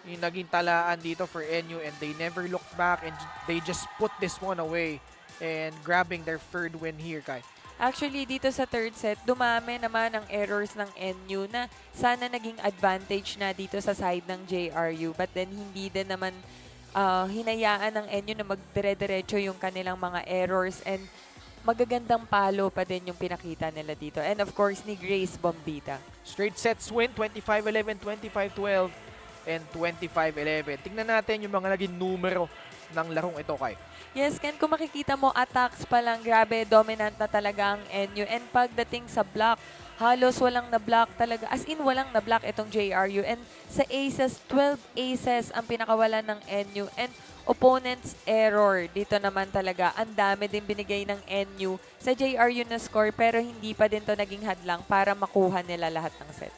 yung naging talaan dito for NU and they never looked back and they just put this one away and grabbing their third win here, Kai. Actually, dito sa third set, dumami naman ang errors ng NU na sana naging advantage na dito sa side ng JRU. But then, hindi din naman hinayaan ng NU na magdire-diretso yung kanilang mga errors and magagandang palo pa din yung pinakita nila dito. And of course, ni Grace Bombita. Straight sets win, 25-11, 25-12, and 25-11. Tingnan natin yung mga naging numero ng larong ito, Kai. Yes, Ken, kung makikita mo, attacks pa lang, grabe, dominant na talaga ang NU. And pagdating sa block, halos walang na-block talaga. As in, walang na-block itong JRU. And sa aces, 12 aces ang pinakawalan ng NU. And opponent's error, dito naman talaga, ang dami din binigay ng NU sa JRU na score, pero hindi pa din to naging hadlang para makuha nila lahat ng set.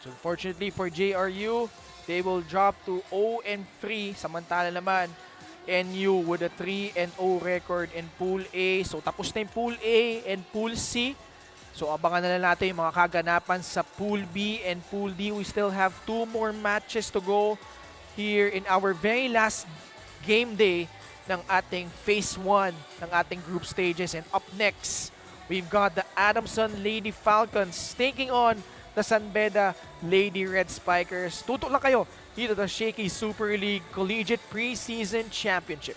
So, unfortunately for JRU, they will drop to 0-3. Samantala naman, NU with a 3-0 record in Pool A. So tapos na yung Pool A and Pool C. So abangan na lang natin yung mga kaganapan sa Pool B and Pool D. We still have 2 more matches to go here in our very last game day ng ating Phase 1 ng ating group stages. And up next, we've got the Adamson Lady Falcons taking on the San Beda Lady Red Spikers. Tutok lang kayo dito sa Shakey Super League Collegiate Preseason Championship.